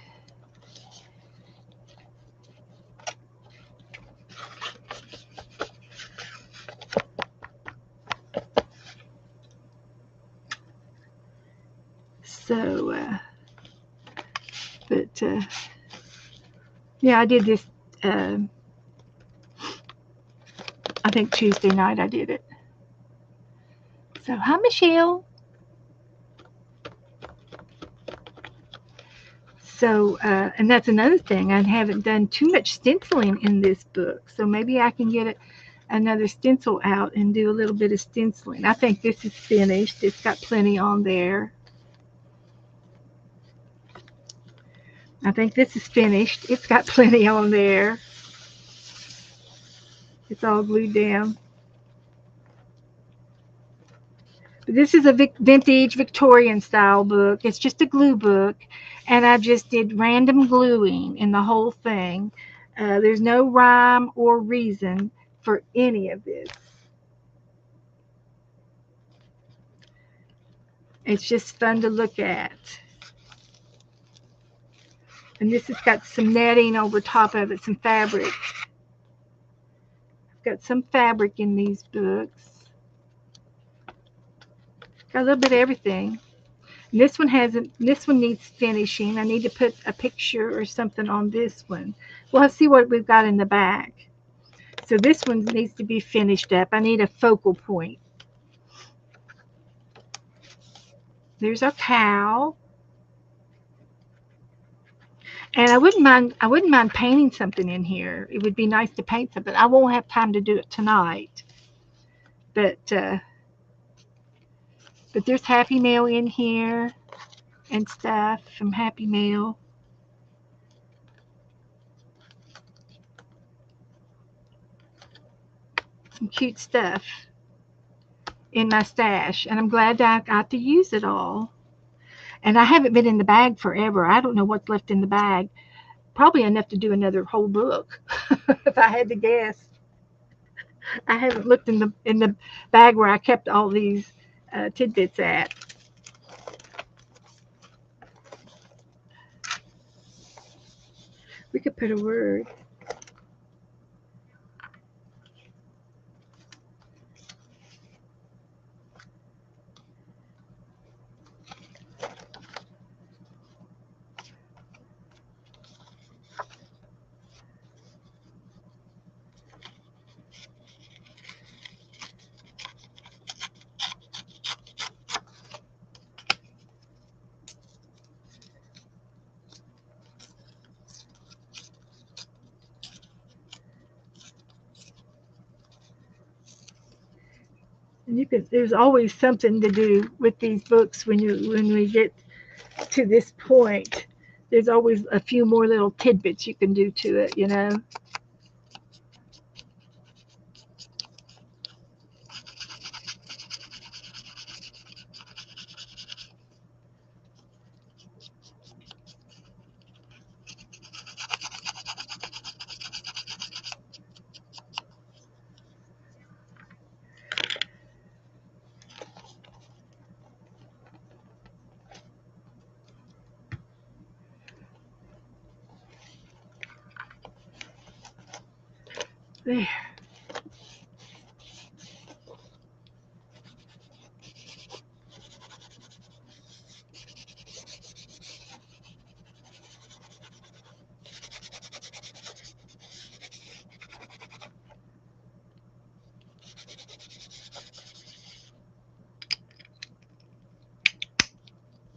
So, but yeah, I did this. I think Tuesday night I did it. So, hi, Michelle. So, and that's another thing. I haven't done too much stenciling in this book. So maybe I can get another stencil out and do a little bit of stenciling. I think this is finished. It's got plenty on there. I think this is finished. It's got plenty on there. It's all glued down. But this is a vintage Victorian style book. It's just a glue book, and I just did random gluing in the whole thing. There's no rhyme or reason for any of this. It's just fun to look at. And this has got some netting over top of it, some fabric. I've got some fabric in these books. Got a little bit of everything. And this one hasn't. This one needs finishing. I need to put a picture or something on this one. We'll see what we've got in the back. So this one needs to be finished up. I need a focal point. There's our cow. And I wouldn't mind painting something in here. It would be nice to paint something. I won't have time to do it tonight. But there's Happy Mail in here and stuff from Happy Mail. Some cute stuff in my stash, and I'm glad that I got to use it all. And I haven't been in the bag forever. I don't know what's left in the bag. Probably enough to do another whole book, if I had to guess. I haven't looked in the bag where I kept all these tidbits at. We could put a word. And you can. There's always something to do with these books when we get to this point. There's always a few more little tidbits you can do to it. There.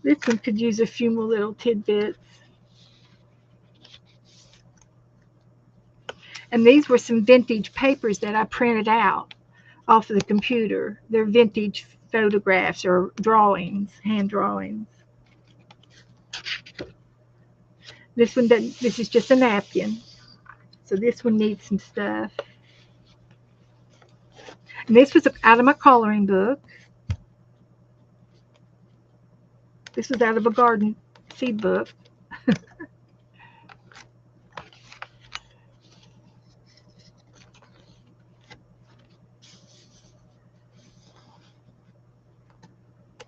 This one could use a few more little tidbits. And these were some vintage papers that I printed out off of the computer. They're vintage photographs or drawings, hand drawings. This one doesn't. This is just a napkin, so this one needs some stuff. And this was out of my coloring book. This was out of a garden seed book.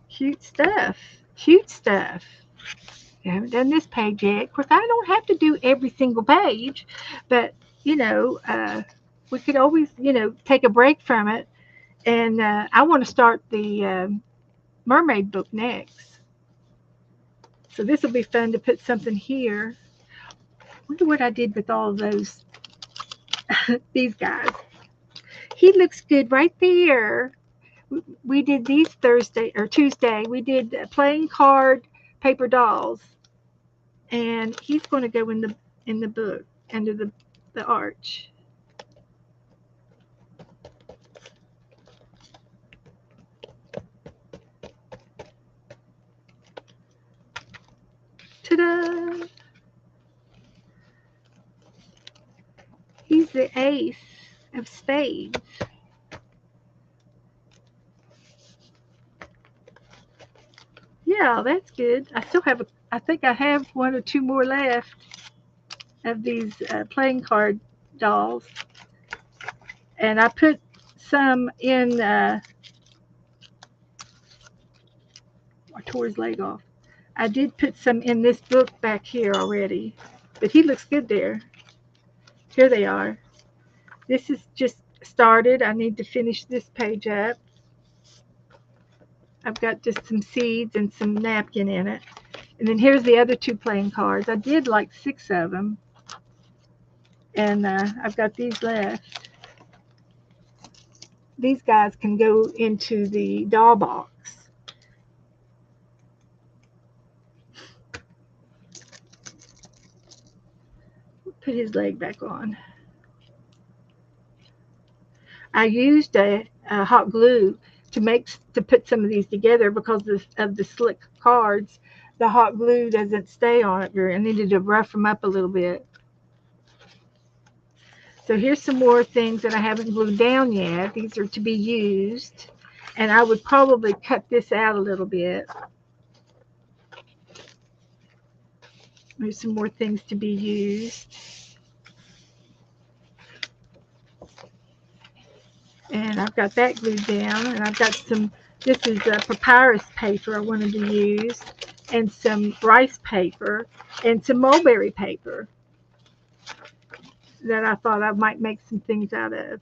Cute stuff. Cute stuff. I haven't done this page yet. Of course, I don't have to do every single page, but you know, we could always, take a break from it. And I want to start the mermaid book next. So this will be fun to put something here. Wonder what I did with all of those. These guys. He looks good right there. We did these Thursday or Tuesday. We did playing card paper dolls, and he's going to go in the book under the arch. Ta-da! He's the ace of spades. Yeah, that's good. I still have I think I have one or two more left of these playing card dolls, and I put some in. I tore his leg off. I did put some in this book back here already, but he looks good there. Here they are. This is just started. I need to finish this page up. I've got just some seeds and some napkin in it. And then here's the other two playing cards. I did like 6 of them. And I've got these left. These guys can go into the doll box. Put his leg back on. I used a hot glue to put some of these together because of the slick cards. The hot glue doesn't stay on it very. I needed to rough them up a little bit. So here's some more things that I haven't glued down yet. These are to be used. And I would probably cut this out a little bit. There's some more things to be used. And I've got that glued down. And I've got some, this is papyrus paper I wanted to use. And some rice paper. And some mulberry paper that I thought I might make some things out of.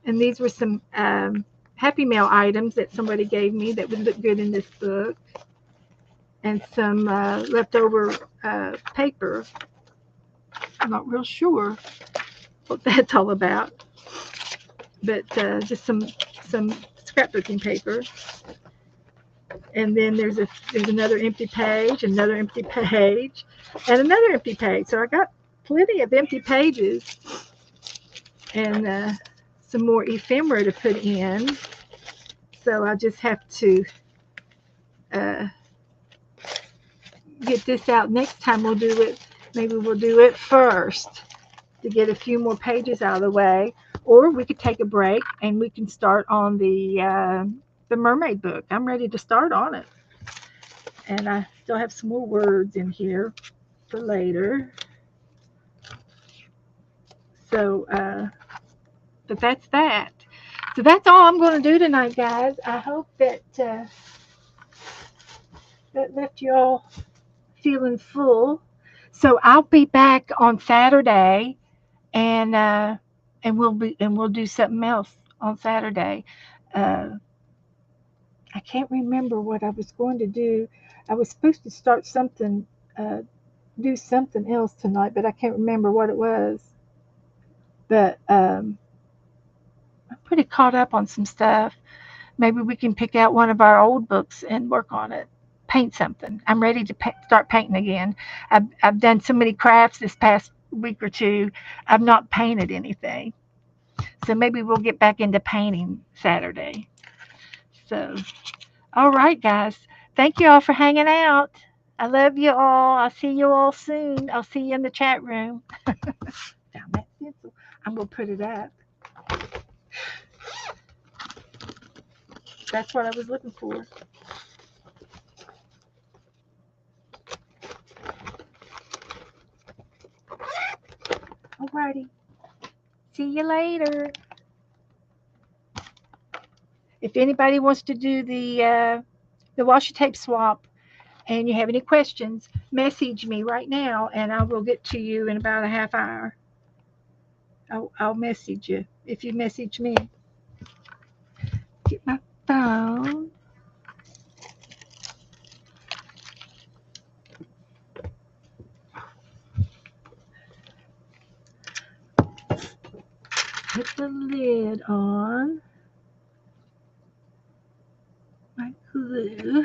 And these were some Happy Mail items that somebody gave me that would look good in this book. And some leftover paper. I'm not real sure what that's all about, but just some scrapbooking paper. And then there's another empty page, another empty page, and another empty page. So I got plenty of empty pages and some more ephemera to put in. So I just have to get this out. Next time we'll do it. Maybe we'll do it first to get a few more pages out of the way, or we could take a break and we can start on the mermaid book. I'm ready to start on it, and I still have some more words in here for later. So, but that's that. So that's all I'm going to do tonight, guys. I hope that that left you all feeling full. So I'll be back on Saturday, and we'll do something else on Saturday. Uh, I can't remember what I was going to do. I was supposed to start something, do something else tonight, but I can't remember what it was. But I'm pretty caught up on some stuff. Maybe we can pick out one of our old books and work on it. Paint something. I'm ready to start painting again. I've done so many crafts this past week or two. I've not painted anything. So maybe we'll get back into painting Saturday. So, all right, guys. Thank you all for hanging out. I love you all. I'll see you all soon. I'll see you in the chat room. Found that pencil. I'm going to put it up. That's what I was looking for. Alrighty. See you later. If anybody wants to do the washi tape swap and you have any questions, message me right now and I will get to you in about a half hour. I'll message you if you message me. Get my phone. Put the lid on my glue.